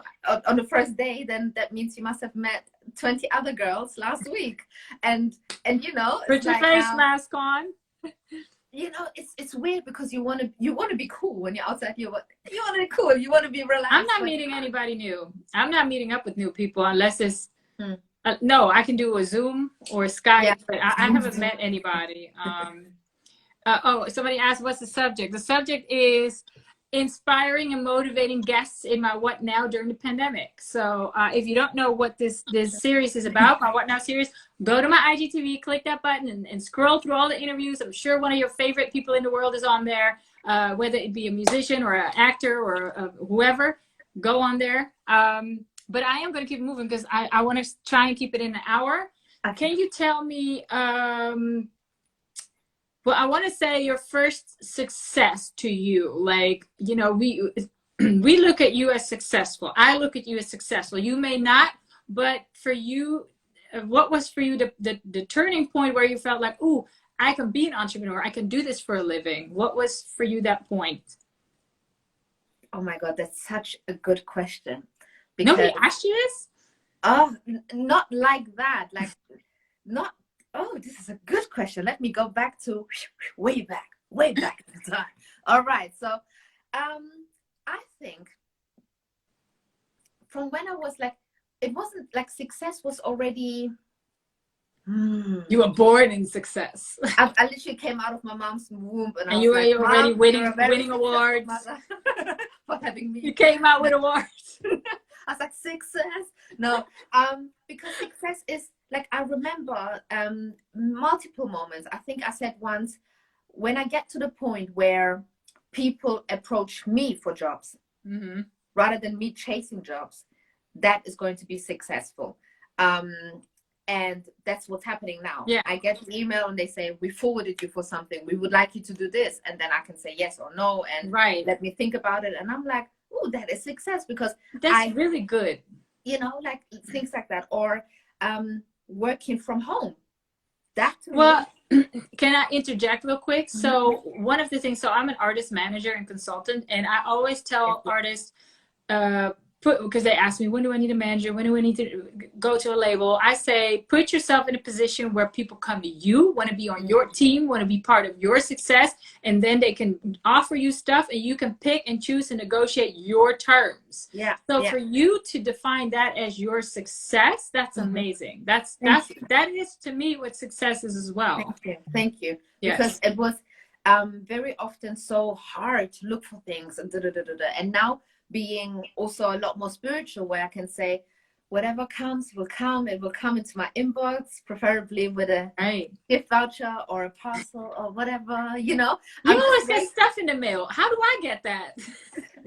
[SPEAKER 2] on the first day, then that means you must have met 20 other girls last week. And
[SPEAKER 1] put your face mask on.
[SPEAKER 2] It's weird, because you want to be cool when you're outside. You want to be cool. You want to be relaxed.
[SPEAKER 1] I'm not meeting anybody new. I'm not meeting up with new people unless it's no. I can do a Zoom or a Skype, but I haven't met anybody. Somebody asked, what's the subject? The subject is inspiring and motivating guests in my What Now during the pandemic. So if you don't know what this series is about, my What Now series, go to my IGTV, click that button and scroll through all the interviews. I'm sure one of your favorite people in the world is on there, whether it be a musician or an actor or whoever. Go on there. But I am going to keep moving because I want to try and keep it in an hour. Can you tell me... well, I want to say your first success to you. Like, we look at you as successful. I look at you as successful. You may not, but for you, what was for you the turning point where you felt like, ooh, I can be an entrepreneur. I can do this for a living. What was for you that point?
[SPEAKER 2] Oh my God, that's such a good question. Because,
[SPEAKER 1] nobody asked you this?
[SPEAKER 2] Oh, not like that. Like, not. Oh, this is a good question. Let me go back to way back in time. All right. So, I think from when I was like, it wasn't like success was already
[SPEAKER 1] You were born in success.
[SPEAKER 2] I literally came out of my mom's womb, and I was
[SPEAKER 1] you
[SPEAKER 2] like,
[SPEAKER 1] were already
[SPEAKER 2] Mom,
[SPEAKER 1] winning awards
[SPEAKER 2] for having me.
[SPEAKER 1] You came out with awards.
[SPEAKER 2] I was like, success. No, because success is like, I remember multiple moments. I think I said once, when I get to the point where people approach me for jobs, rather than me chasing jobs, that is going to be successful. And that's what's happening now.
[SPEAKER 1] Yeah.
[SPEAKER 2] I get an email and they say, we forwarded you for something. We would like you to do this. And then I can say yes or no. And let me think about it. And I'm like, oh, that is success, because
[SPEAKER 1] that's really good.
[SPEAKER 2] You know, like things like that. Or working from home. That to
[SPEAKER 1] me. Can I interject real quick? So one of the things, so I'm an artist manager and consultant, and I always tell artists, because they ask me, when do I need a manager? When do I need to go to a label? I say, put yourself in a position where people come to you, want to be on your team, want to be part of your success, and then they can offer you stuff, and you can pick and choose and negotiate your terms.
[SPEAKER 2] Yeah.
[SPEAKER 1] So for you to define that as your success, that's amazing. That is to me what success is as well.
[SPEAKER 2] Thank you.
[SPEAKER 1] Yes.
[SPEAKER 2] Because it was very often so hard to look for things and now being also a lot more spiritual, where I can say, whatever comes will come. It will come into my inbox, preferably with a gift voucher or a parcel or whatever, you know.
[SPEAKER 1] You always get stuff in the mail. How do I get that?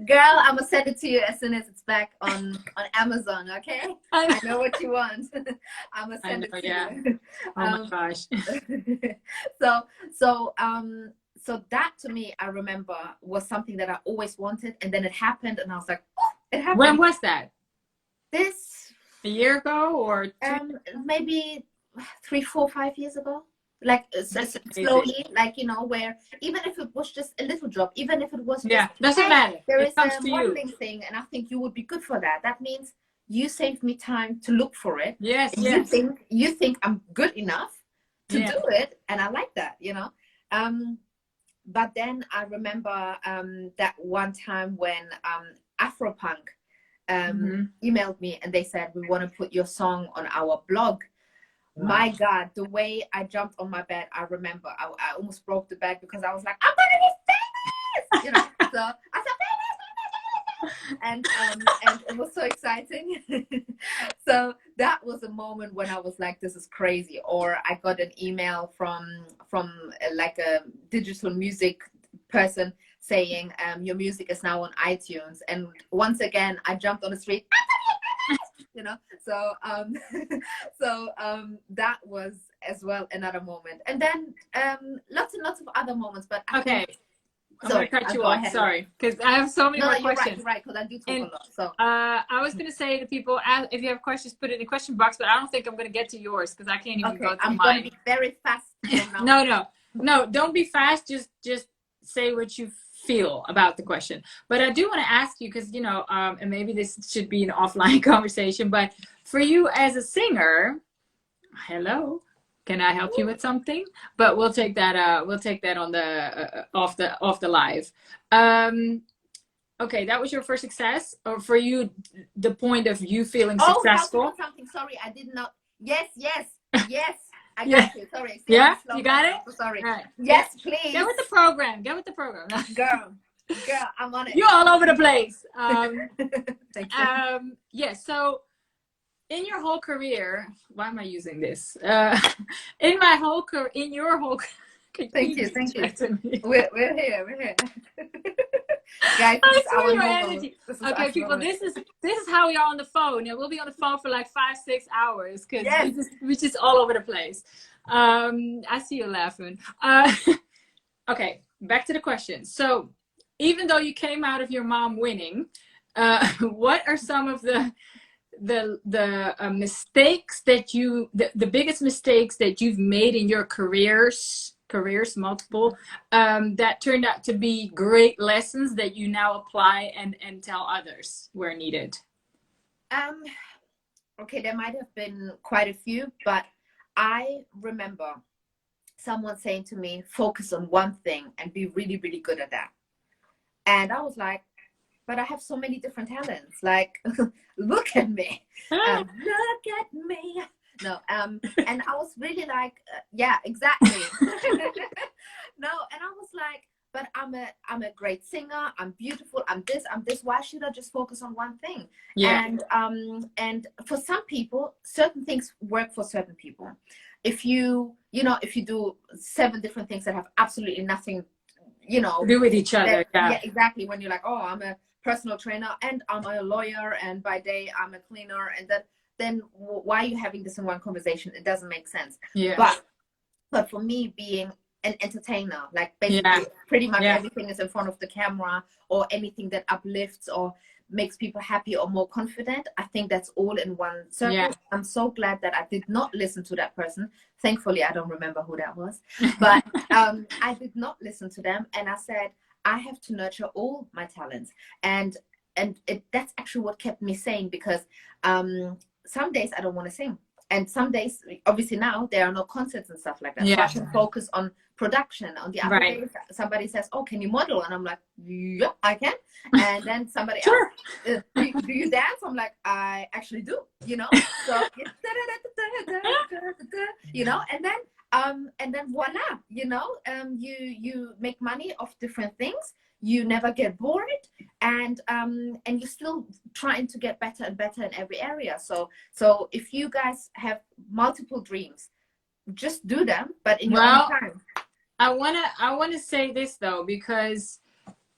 [SPEAKER 2] Girl, I'm gonna send it to you as soon as it's back on Amazon, okay? I know what you want. I'm gonna send it to you.
[SPEAKER 1] Oh my gosh.
[SPEAKER 2] So that to me, I remember, was something that I always wanted, and then it happened, and I was like, oh, it happened.
[SPEAKER 1] When was that?
[SPEAKER 2] A
[SPEAKER 1] year ago, or
[SPEAKER 2] maybe 3, 4, 5 years ago. Like slowly, like, you know, where even if it was just a little job, even if it was just,
[SPEAKER 1] doesn't matter.
[SPEAKER 2] There is a modeling thing, and I think you would be good for that. That means you saved me time to look for it.
[SPEAKER 1] Yes.
[SPEAKER 2] You think I'm good enough to do it, and I like that, you know. But then I remember that one time when Afropunk emailed me, and they said, we want to put your song on our blog. Wow. My God, the way I jumped on my bed, I remember I almost broke the bed, because I was like, I'm gonna be famous, you know. So I said, famous, and it was so exciting. So that was a moment when I was like, this is crazy. Or I got an email from like a digital music person saying, your music is now on iTunes. And once again, I jumped on the street, you know. So that was as well another moment. And then lots and lots of other moments. But I'm going to cut you off.
[SPEAKER 1] Sorry, because I have so many more questions.
[SPEAKER 2] You're right, because I do talk a lot. So
[SPEAKER 1] I was going to say to people, if you have questions, put it in the question box. But I don't think I'm going to get to yours, because I can't even go through
[SPEAKER 2] I'm going to be very fast.
[SPEAKER 1] No, don't be fast. Just say what you feel about the question. But I do want to ask you, because, you know, and maybe this should be an offline conversation, but for you as a singer, hello, can I help you with something? But we'll take that on the off the live. Okay, that was your first success, or for you the point of you feeling successful?
[SPEAKER 2] Something. Sorry, I did not. Yes. I got you. Sorry.
[SPEAKER 1] Yeah, you got it?
[SPEAKER 2] So sorry.
[SPEAKER 1] Right.
[SPEAKER 2] Yes, please.
[SPEAKER 1] Get with the program.
[SPEAKER 2] Girl, I'm on it.
[SPEAKER 1] You're all over the place.
[SPEAKER 2] Thank you.
[SPEAKER 1] Yeah, so in your whole career, why am I using this? In your whole
[SPEAKER 2] Thank you. We're here. Guys,
[SPEAKER 1] this is our energy. Okay, people, this is how we are on the phone. And we'll be on the phone for like 5-6 hours, because we're just all over the place. I see you laughing. Okay, back to the question. So even though you came out of your mom winning, what are some of the mistakes that the biggest mistakes that you've made in your careers, multiple, that turned out to be great lessons that you now apply and tell others where needed?
[SPEAKER 2] Okay, there might have been quite a few, but I remember someone saying to me, focus on one thing and be really, really good at that. And I was like, but I have so many different talents. Like, look at me. Look at me. no. And I was really like, yeah, exactly. No, and I was like, but I'm a great singer. I'm beautiful. I'm this. Why should I just focus on one thing?
[SPEAKER 1] Yeah.
[SPEAKER 2] And for some people, certain things work for certain people. If you do 7 different things that have absolutely nothing,
[SPEAKER 1] do with each other.
[SPEAKER 2] Yeah, exactly. When you're like, oh, I'm a personal trainer and I'm a lawyer and by day I'm a cleaner, and then why are you having this in one conversation? It doesn't make sense.
[SPEAKER 1] Yeah.
[SPEAKER 2] But for me, being an entertainer, like basically pretty much everything is in front of the camera, or anything that uplifts or makes people happy or more confident, I think that's all in one circle. Yeah. I'm so glad that I did not listen to that person. Thankfully, I don't remember who that was, but I did not listen to them, and I said I have to nurture all my talents, and that's actually what kept me sane, because some days I don't want to sing, and some days, obviously now there are no concerts and stuff like that, so I can focus on production. On the other days, somebody says, oh, can you model? And I'm like, yeah, I can. And then somebody else, do you dance? I'm like, I actually do, so and then voila, you make money off different things. You never get bored, and you're still trying to get better and better in every area. So if you guys have multiple dreams, just do them, but in your own time.
[SPEAKER 1] I wanna say this though, because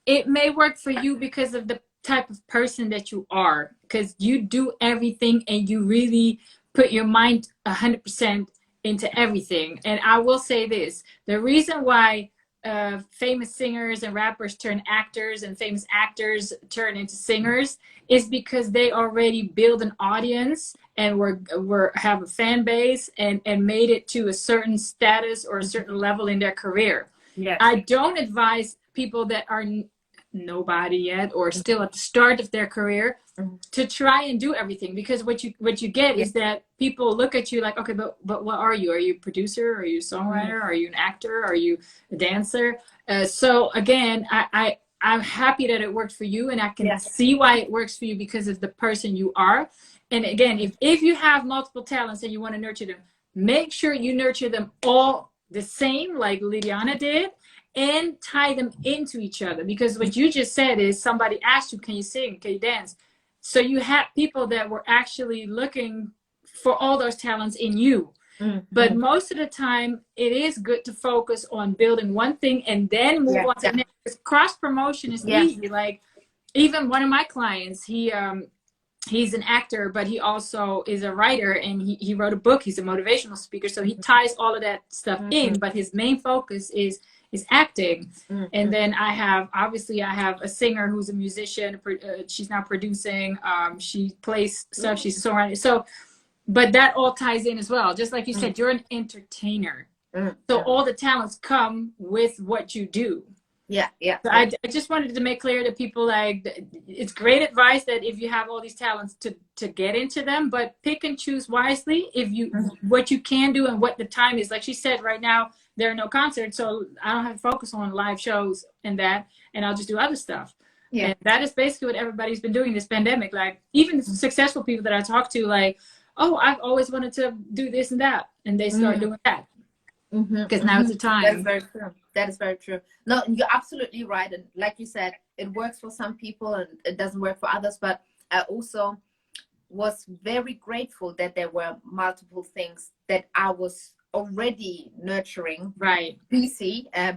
[SPEAKER 1] it may work for you because of the type of person that you are, because you do everything and you really put your mind 100% into everything. And I will say this: the reason why famous singers and rappers turn actors and famous actors turn into singers is because they already build an audience and have a fan base and made it to a certain status or a certain level in their career.
[SPEAKER 2] Yes.
[SPEAKER 1] I don't advise people that are nobody yet or still at the start of their career to try and do everything, because what you get is that people look at you like, okay, but what are you? Are you a producer? Are you a songwriter? Are you an actor? Are you a dancer? So again, I'm happy that it worked for you, and I can see why it works for you because of the person you are. And again, if you have multiple talents and you want to nurture them, make sure you nurture them all the same, like Lidiaana did, and tie them into each other. Because what you just said is somebody asked you, can you sing? Can you dance? So you had people that were actually looking for all those talents in you. But most of the time, it is good to focus on building one thing and then move on to the next. Because cross promotion is easy. Like even one of my clients, he's an actor, but he also is a writer, and he wrote a book. He's a motivational speaker, so he ties all of that stuff in. But his main focus is acting. And then I have a singer who's a musician. She's now producing. She plays stuff. She's a songwriter. So, but that all ties in as well. Just like you said, you're an entertainer. So all the talents come with what you do.
[SPEAKER 2] Yeah.
[SPEAKER 1] So I just wanted to make clear to people, like, it's great advice that if you have all these talents to get into them, but pick and choose wisely if you what you can do and what the time is. Like she said, right now there are no concerts, so I don't have to focus on live shows and I'll just do other stuff. And that is basically what everybody's been doing this pandemic. Like even successful people that I talk to, like, oh, I've always wanted to do this and that, and they start doing that. Because now it's the time.
[SPEAKER 2] That is very true. That is very true. No, you're absolutely right. And like you said, it works for some people and it doesn't work for others. But I also was very grateful that there were multiple things that I was already nurturing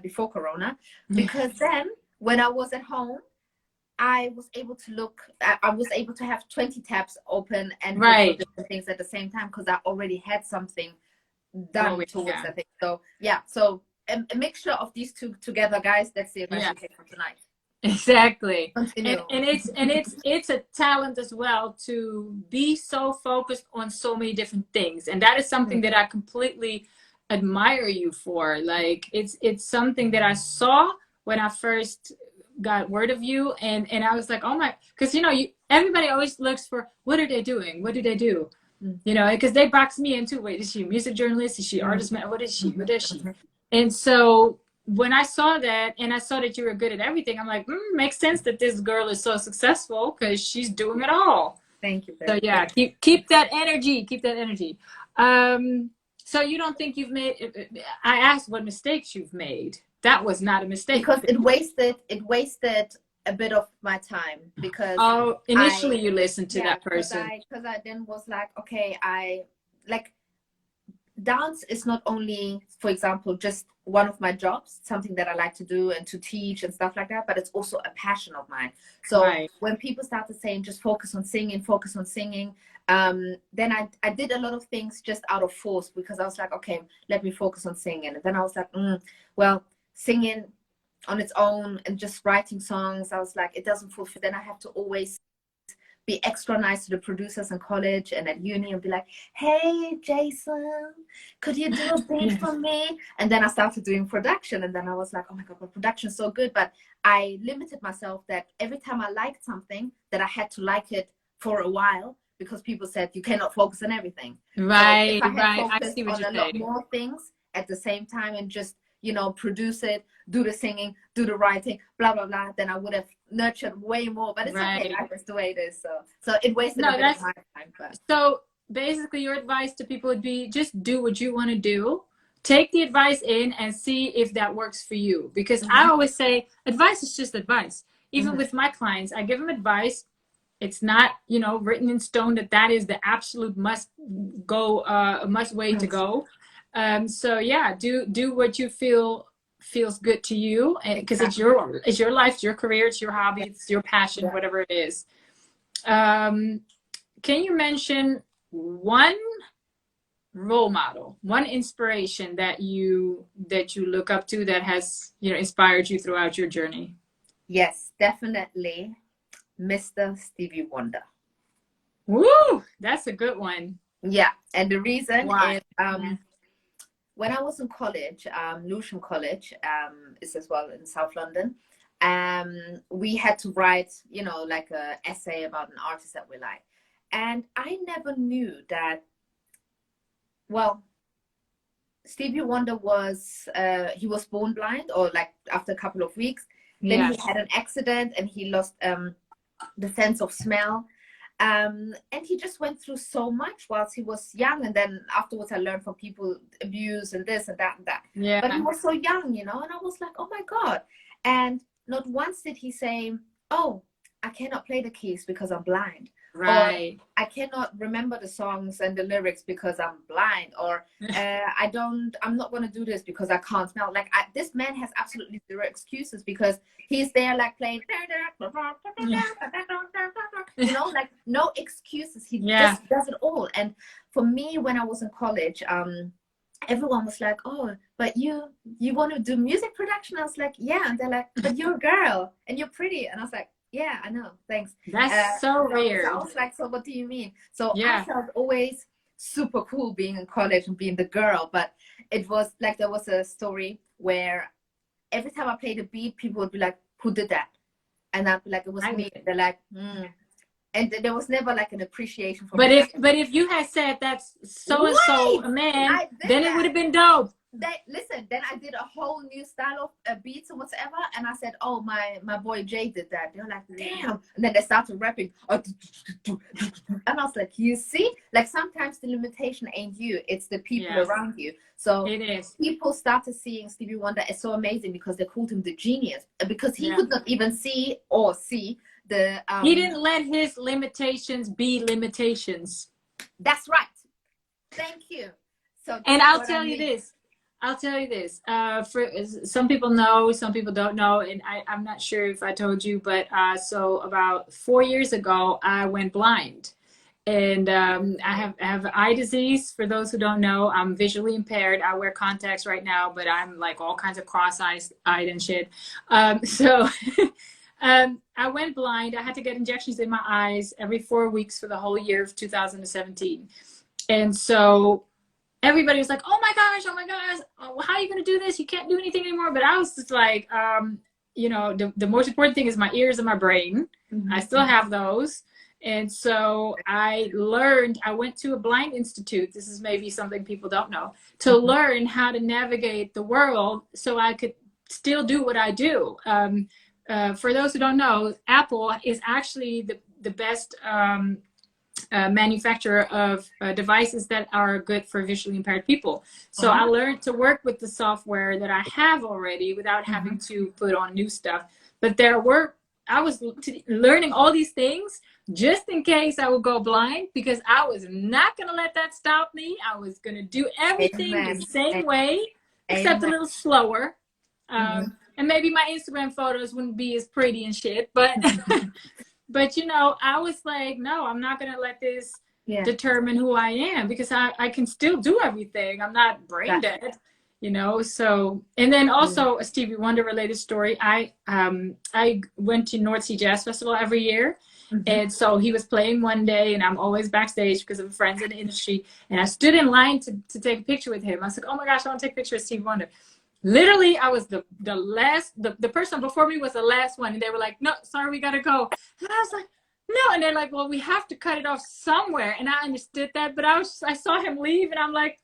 [SPEAKER 2] before Corona. Because then when I was at home, I was able to have 20 tabs open and do different things at the same time, because I already had something done towards that thing. So so a mixture of these two together, guys. That's the advice we take from tonight.
[SPEAKER 1] Exactly. And it's a talent as well to be so focused on so many different things, and that is something that I completely admire you for. Like it's something that I saw when I first got word of you, and I was like, oh my, because everybody always looks for what are they doing, what do they do, because they box me into, wait, is she a music journalist, is she artist, what is she, what is she? And so when I saw that, and I saw that you were good at everything, I'm like, makes sense that this girl is so successful because she's doing it all.
[SPEAKER 2] Thank you.
[SPEAKER 1] So yeah, keep that energy. So you don't think you've made, I asked what mistakes you've made. That was not a mistake.
[SPEAKER 2] Because it wasted a bit of my time, because
[SPEAKER 1] initially you listened to that person.
[SPEAKER 2] Because I then was like, okay, I like, dance is not only, for example, just one of my jobs, something that I like to do and to teach and stuff like that, but it's also a passion of mine. So when people started saying just focus on singing, then I did a lot of things just out of force, because I was like, okay, let me focus on singing. And then I was like, well, singing on its own and just writing songs, I was like, it doesn't fulfill. Then I have to always be extra nice to the producers in college and at uni and be like, hey, Jason, could you do a beat for me? And then I started doing production, and then I was like, oh my God, my production's so good. But I limited myself that every time I liked something, that I had to like it for a while, because people said you cannot focus on everything.
[SPEAKER 1] Right,
[SPEAKER 2] so if I had
[SPEAKER 1] I
[SPEAKER 2] focused
[SPEAKER 1] see what
[SPEAKER 2] on
[SPEAKER 1] you're
[SPEAKER 2] a
[SPEAKER 1] saying.
[SPEAKER 2] lot more things at the same time and just, you know, produce it, do the singing, do the writing, blah, blah, blah, then I would have nurtured way more. But it's okay, that's the way it is. So it wasted a bit of my time. But.
[SPEAKER 1] So basically your advice to people would be just do what you want to do. Take the advice in and see if that works for you. Because I always say advice is just advice. Even with my clients, I give them advice. It's not, you know, written in stone that is the absolute must way to go. So yeah, do what you feel feels good to you, because it's your life, it's your career, it's your hobby, it's your passion, whatever it is. Can you mention one role model, one inspiration that you look up to that has, you know, inspired you throughout your journey?
[SPEAKER 2] Yes, definitely Mr. Stevie Wonder.
[SPEAKER 1] Woo, that's a good one.
[SPEAKER 2] Yeah, and the reason is when I was in college, Lewisham College is as well in South London. We had to write, you know, like an essay about an artist that we like. And I never knew that, well, Stevie Wonder was, he was born blind, or like after a couple of weeks. Then he had an accident and he lost the sense of smell. And he just went through so much whilst he was young. And then afterwards I learned from people abuse and this and that and that. Yeah. But he was so young, you know, and I was like, oh my God. And not once did he say, oh, I cannot play the keys because I'm blind. Right. Or I cannot remember the songs and the lyrics because I'm blind. Or I'm not going to do this because I can't smell. Like, this man has absolutely zero excuses, because he's there like playing, you know, like no excuses. He just does it all. And for me, when I was in college, everyone was like, oh, but you want to do music production? I was like, yeah. And they're like, but you're a girl and you're pretty. And I was like, yeah, I know, thanks.
[SPEAKER 1] That's so weird.
[SPEAKER 2] So I was like, so what do you mean? So I felt always super cool being in college and being the girl. But it was like, there was a story where every time I played a beat, people would be like, who did that? And I'd be like, it was me. They're like, And there was never like an appreciation for
[SPEAKER 1] me. But if you had said that's so and so a man, then it would have been dope.
[SPEAKER 2] Then I did a whole new style of beats and whatever, and I said, oh, my boy Jay did that. They were like, damn. And then they started rapping, and I was like, you see, like sometimes the limitation ain't you, it's the people around you. So it is. People started seeing Stevie Wonder as so amazing because they called him the genius, because he could not even see the
[SPEAKER 1] he didn't let his limitations be limitations.
[SPEAKER 2] That's right. Thank you. So
[SPEAKER 1] and I'll tell you this. For some people know, some people don't know, and I'm not sure if I told you, but so about 4 years ago, I went blind, and I have eye disease. For those who don't know, I'm visually impaired. I wear contacts right now, but I'm like all kinds of cross-eyed and shit. So I went blind. I had to get injections in my eyes every 4 weeks for the whole year of 2017, and so everybody was like, oh my gosh, how are you going to do this? You can't do anything anymore. But I was just like, you know, the most important thing is my ears and my brain. I still have those. And so I went to a blind institute. This is maybe something people don't know, to learn how to navigate the world so I could still do what I do. For those who don't know, Apple is actually the best manufacturer of devices that are good for visually impaired people. So I learned to work with the software that I have already without having to put on new stuff. But I was learning all these things just in case I would go blind, because I was not going to let that stop me. I was going to do everything the same way, except a little slower. And maybe my Instagram photos wouldn't be as pretty and shit, but but you know, I was like, no, I'm not gonna let this determine who I am, because I can still do everything. I'm not brain dead, you know. So, and then also a Stevie Wonder related story. I went to North Sea Jazz Festival every year. And so he was playing one day, and I'm always backstage because of friends in the industry. And I stood in line to take a picture with him. I was like, oh my gosh, I want to take a picture of Stevie Wonder. Literally, I was the last, the person before me was the last one. And they were like, no, sorry, we got to go. And I was like, no. And they're like, well, we have to cut it off somewhere. And I understood that. But I saw him leave, and I'm like,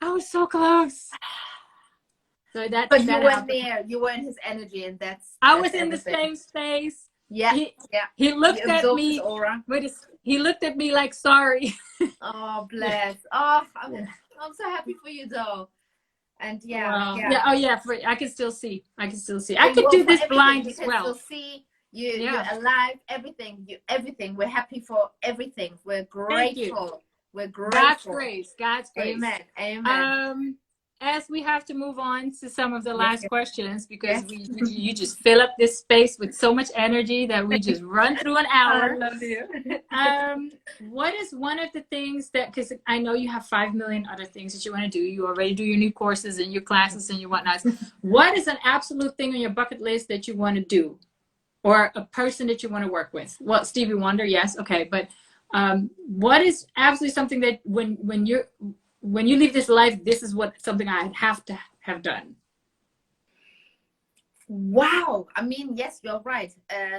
[SPEAKER 1] I was so close. So that,
[SPEAKER 2] but you were there. You were in his energy, and
[SPEAKER 1] I was in the same space.
[SPEAKER 2] Yeah.
[SPEAKER 1] He looked at me, he looked at me like, sorry.
[SPEAKER 2] Oh, bless. Oh, I'm so happy for you, though. And
[SPEAKER 1] I can still see. I can do this blind as well.
[SPEAKER 2] You can still see. You're alive. Everything. We're happy for everything. We're grateful. We're grateful.
[SPEAKER 1] God's grace.
[SPEAKER 2] Amen.
[SPEAKER 1] As we have to move on to some of the last questions, because you just fill up this space with so much energy that we just run through an hour.
[SPEAKER 2] I love you.
[SPEAKER 1] What is one of the things that, because I know you have 5 million other things that you want to do. You already do your new courses and your classes and your whatnots. What is an absolute thing on your bucket list that you want to do? Or a person that you want to work with? Well, Stevie Wonder, yes. Okay. But what is absolutely something that when you leave this life, this is something I have to have done?
[SPEAKER 2] Wow. I mean, yes, you're right.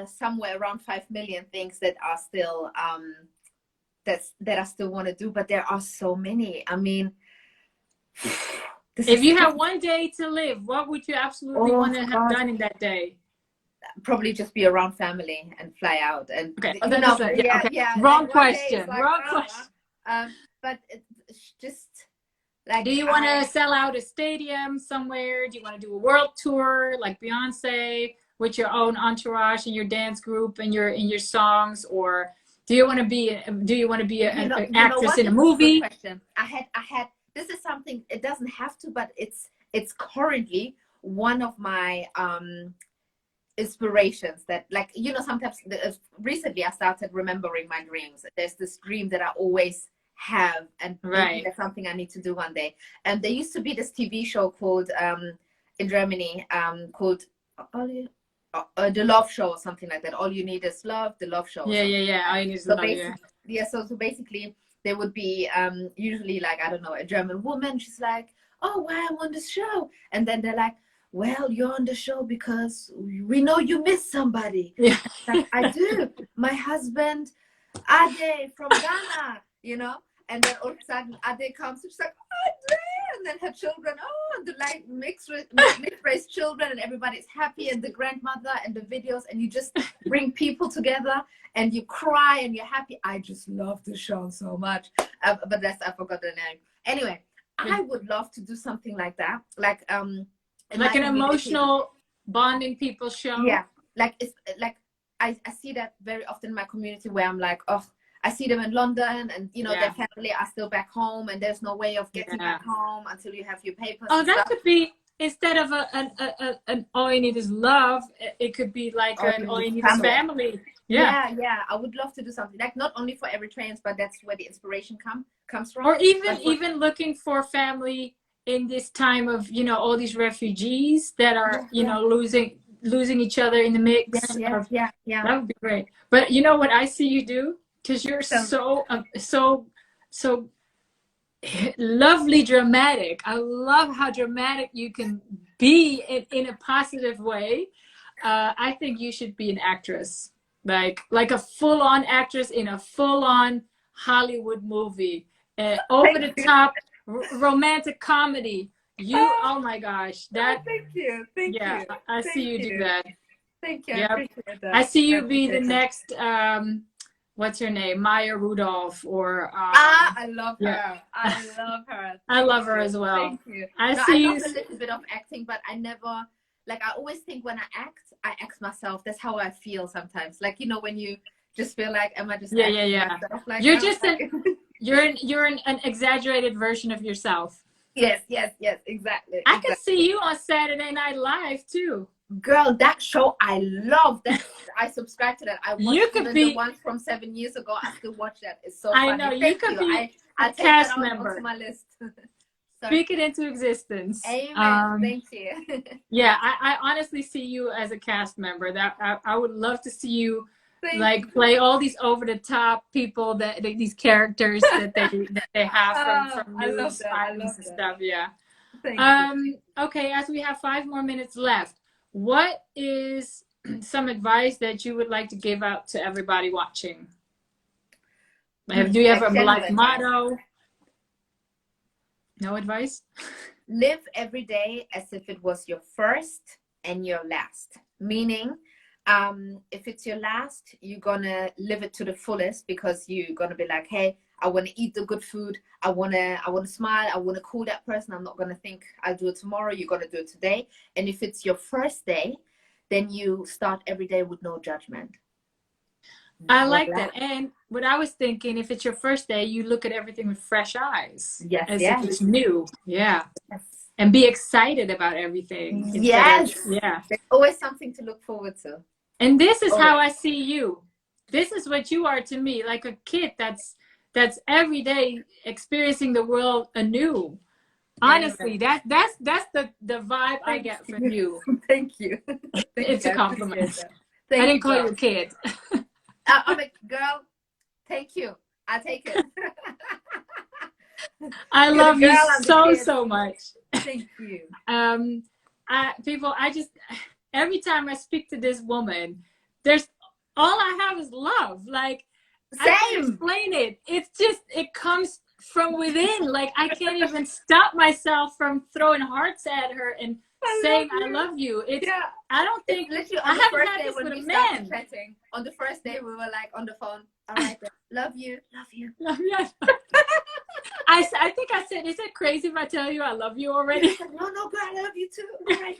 [SPEAKER 2] Somewhere around 5 million things that are still that I still want to do, but there are so many. I mean,
[SPEAKER 1] if you have one day to live, what would you absolutely want to have done in that day?
[SPEAKER 2] Probably just be around family and fly out. And
[SPEAKER 1] Wrong question.
[SPEAKER 2] But it's just like,
[SPEAKER 1] do you want to sell out a stadium somewhere? Do you want to do a world tour like Beyonce with your own entourage and your dance group and your songs, or do you want to be an actress in a movie?
[SPEAKER 2] Question. I had this is something, it doesn't have to, but it's currently one of my inspirations that, like, you know, sometimes recently I started remembering my dreams. There's this dream that I always have, and that's something I need to do one day. And there used to be this TV show called in Germany called The Love Show or something like that. All You Need Is Love, The Love Show.
[SPEAKER 1] All you need is love.
[SPEAKER 2] So basically there would be usually, like, I don't know, a German woman. She's like, oh, why I'm on this show? And then they're like, well, you're on the show because we know you miss somebody.
[SPEAKER 1] Yeah.
[SPEAKER 2] Like, I do. My husband, Ade from Ghana, you know? And then all of a sudden Ade comes and she's like, Ade! And then her children, the like mixed race children, and everybody's happy, and the grandmother and the videos, and you just bring people together and you cry and you're happy. I just love the show so much. But I forgot the name. Anyway, I would love to do something like that. Like an
[SPEAKER 1] emotional bonding people show.
[SPEAKER 2] Yeah. Like it's like I see that very often in my community, where I'm like, oh, I see them in London, and you know, their family are still back home, and there's no way of getting back home until you have your papers.
[SPEAKER 1] Oh, that could be, instead of an all you need is love, it could be like all you need is family.
[SPEAKER 2] Yeah. I would love to do something like, not only for Eritreans, but that's where the inspiration comes from.
[SPEAKER 1] Or even looking for family in this time of, you know, all these refugees that are know, losing each other in the mix.
[SPEAKER 2] Yeah.
[SPEAKER 1] That would be great. But you know what I see you do? Because you're so lovely dramatic. I love how dramatic you can be in a positive way. I think you should be an actress, like a full-on actress in a full-on Hollywood movie, over the top romantic comedy. Oh my gosh, that.
[SPEAKER 2] Thank you.
[SPEAKER 1] I see you do that.
[SPEAKER 2] Thank you. I appreciate that.
[SPEAKER 1] I see you be the next what's her name, Maya Rudolph, or
[SPEAKER 2] I love
[SPEAKER 1] yeah.
[SPEAKER 2] her. I love her.
[SPEAKER 1] I love her as well.
[SPEAKER 2] Thank you.
[SPEAKER 1] I
[SPEAKER 2] No,
[SPEAKER 1] see
[SPEAKER 2] I
[SPEAKER 1] you.
[SPEAKER 2] love a little bit of acting, but I never, like, I always think when I act myself. That's how I feel sometimes. Like, you know, when you just feel like, am I just acting myself? Like,
[SPEAKER 1] You're just you're an exaggerated version of yourself.
[SPEAKER 2] Yes, exactly.
[SPEAKER 1] I can see you on Saturday Night Live too.
[SPEAKER 2] Girl, that show I love. That I subscribe to that. I watched even the ones from 7 years ago. I still watch that. It's so funny.
[SPEAKER 1] I know you could be
[SPEAKER 2] I
[SPEAKER 1] a
[SPEAKER 2] take
[SPEAKER 1] cast
[SPEAKER 2] that
[SPEAKER 1] member.
[SPEAKER 2] onto my list.
[SPEAKER 1] Speak it into existence.
[SPEAKER 2] Amen. Thank you.
[SPEAKER 1] Yeah, I honestly see you as a cast member. That I would love to see you play all these over the top people that these characters that they have from news filings and stuff. Yeah. Okay, as we have 5 more minutes left, what is some advice that you would like to give out to everybody watching? Do you have a motto? No advice?
[SPEAKER 2] Live every day as if it was your first and your last. Meaning, if it's your last, you're gonna live it to the fullest, because you're gonna be like, hey, I want to eat the good food. I want to smile. I want to call that person. I'm not going to think I'll do it tomorrow. You're going to do it today. And if it's your first day, then you start every day with no judgment.
[SPEAKER 1] I like that. And what I was thinking, if it's your first day, you look at everything with fresh eyes.
[SPEAKER 2] Yes.
[SPEAKER 1] As if it's new. Yeah. Yes. And be excited about everything.
[SPEAKER 2] Yes.
[SPEAKER 1] Yeah.
[SPEAKER 2] There's always something to look forward to.
[SPEAKER 1] And this is how I see you. This is what you are to me, like a kid that's every day experiencing the world anew. Honestly, that's the vibe I get from you.
[SPEAKER 2] Thank you.
[SPEAKER 1] It's a compliment. I didn't call you a kid.
[SPEAKER 2] I'm a girl. Thank you. I take it.
[SPEAKER 1] I love you so much.
[SPEAKER 2] Thank you.
[SPEAKER 1] Every time I speak to this woman, there's all I have is love. Like, I can't explain it. It's just, it comes from within. Like, I can't even stop myself from throwing hearts at her and saying I love you. It's I don't think
[SPEAKER 2] literally
[SPEAKER 1] I haven't had this with a man.
[SPEAKER 2] On the first day we were like on the phone. All right, love you.
[SPEAKER 1] I think I said, is it crazy if I tell you I love you already?
[SPEAKER 2] No, girl, I love you too. All right.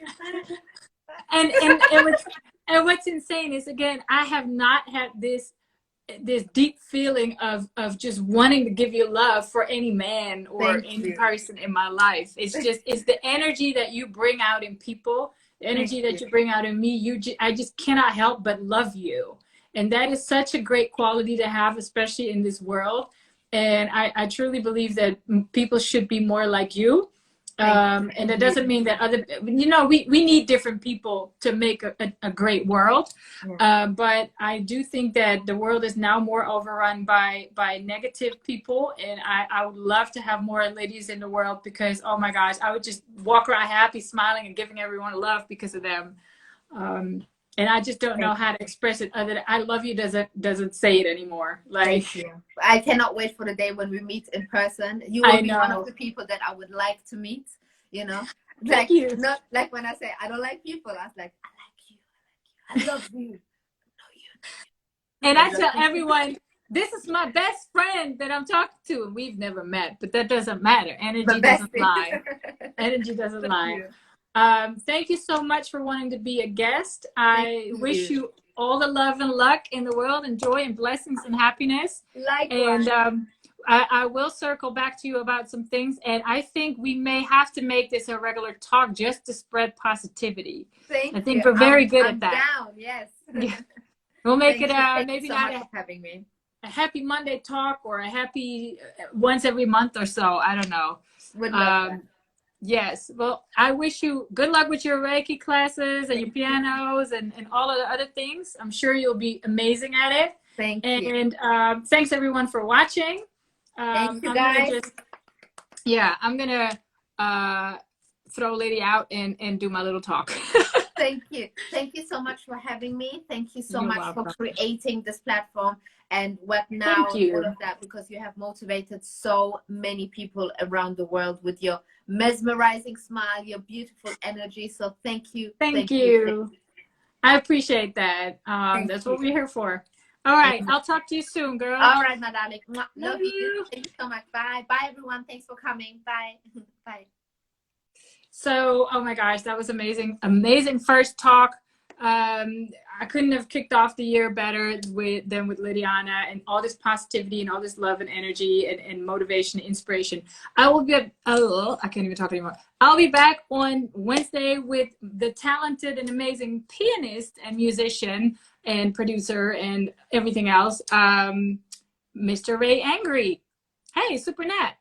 [SPEAKER 1] and what's insane is, again, I have not had this deep feeling of just wanting to give you love for any man or any person in my life. It's the energy that you bring out in people, the energy that you bring out in me. I just cannot help but love you. And that is such a great quality to have, especially in this world. And I truly believe that people should be more like you. And it doesn't mean that we need different people to make a great world. But I do think that the world is now more overrun by negative people. And I would love to have more ladies in the world, because, oh my gosh, I would just walk around happy, smiling, and giving everyone love because of them. And I just don't know how to express it other than I love you doesn't say it anymore. Like,
[SPEAKER 2] I cannot wait for the day when we meet in person. You will be one of the people that I would like to meet, you know. Like, not like when I say I don't like people, I was like, I like you. I love you.
[SPEAKER 1] And I tell everyone, this is my best friend that I'm talking to, and we've never met, but that doesn't matter. Energy doesn't lie. Energy doesn't lie. Thank you so much for wanting to be a guest. I wish you all the love and luck in the world, and joy and blessings and happiness.
[SPEAKER 2] Likewise.
[SPEAKER 1] And I will circle back to you about some things. And I think we may have to make this a regular talk just to spread positivity.
[SPEAKER 2] I
[SPEAKER 1] think we're very good at that.
[SPEAKER 2] Down, yes.
[SPEAKER 1] Yeah. We'll make it maybe
[SPEAKER 2] so
[SPEAKER 1] not
[SPEAKER 2] having me.
[SPEAKER 1] A happy Monday talk, or a happy once every month or so. I don't know.
[SPEAKER 2] Would love that.
[SPEAKER 1] Yes. Well, I wish you good luck with your Reiki classes and your pianos and all of the other things. I'm sure you'll be amazing at it.
[SPEAKER 2] Thank you.
[SPEAKER 1] And thanks everyone for watching.
[SPEAKER 2] Thank you, guys.
[SPEAKER 1] I'm going to throw Liddy out and do my little talk.
[SPEAKER 2] Thank you. Thank you so much for having me. Thank you so much for creating this platform and what now, all of that, because you have motivated so many people around the world with your mesmerizing smile, your beautiful energy. So thank you.
[SPEAKER 1] Thank you. I appreciate that. That's what we're here for. All right. I'll talk to you soon, girl.
[SPEAKER 2] All right, my darling. Love
[SPEAKER 1] Love
[SPEAKER 2] you.
[SPEAKER 1] you.
[SPEAKER 2] Thank you so much. Bye. Bye, everyone. Thanks for coming. Bye. Bye.
[SPEAKER 1] So, oh my gosh, that was amazing. Amazing first talk. I couldn't have kicked off the year better than with Lidiaana, and all this positivity and all this love and energy and motivation and inspiration. I will be, I can't even talk anymore. I'll be back on Wednesday with the talented and amazing pianist and musician and producer and everything else, Mr. Ray Angry. Hey, Super Nat.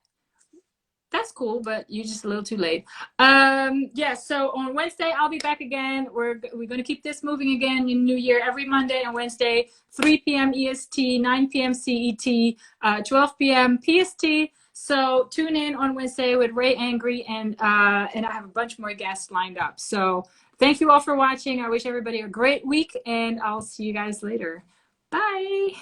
[SPEAKER 1] That's cool, but you're just a little too late. Yeah, so on Wednesday, I'll be back again. We're going to keep this moving again in New Year every Monday and Wednesday, 3 p.m. EST, 9 p.m. CET, 12 p.m. PST. So tune in on Wednesday with Ray Angry, and I have a bunch more guests lined up. So thank you all for watching. I wish everybody a great week, and I'll see you guys later. Bye.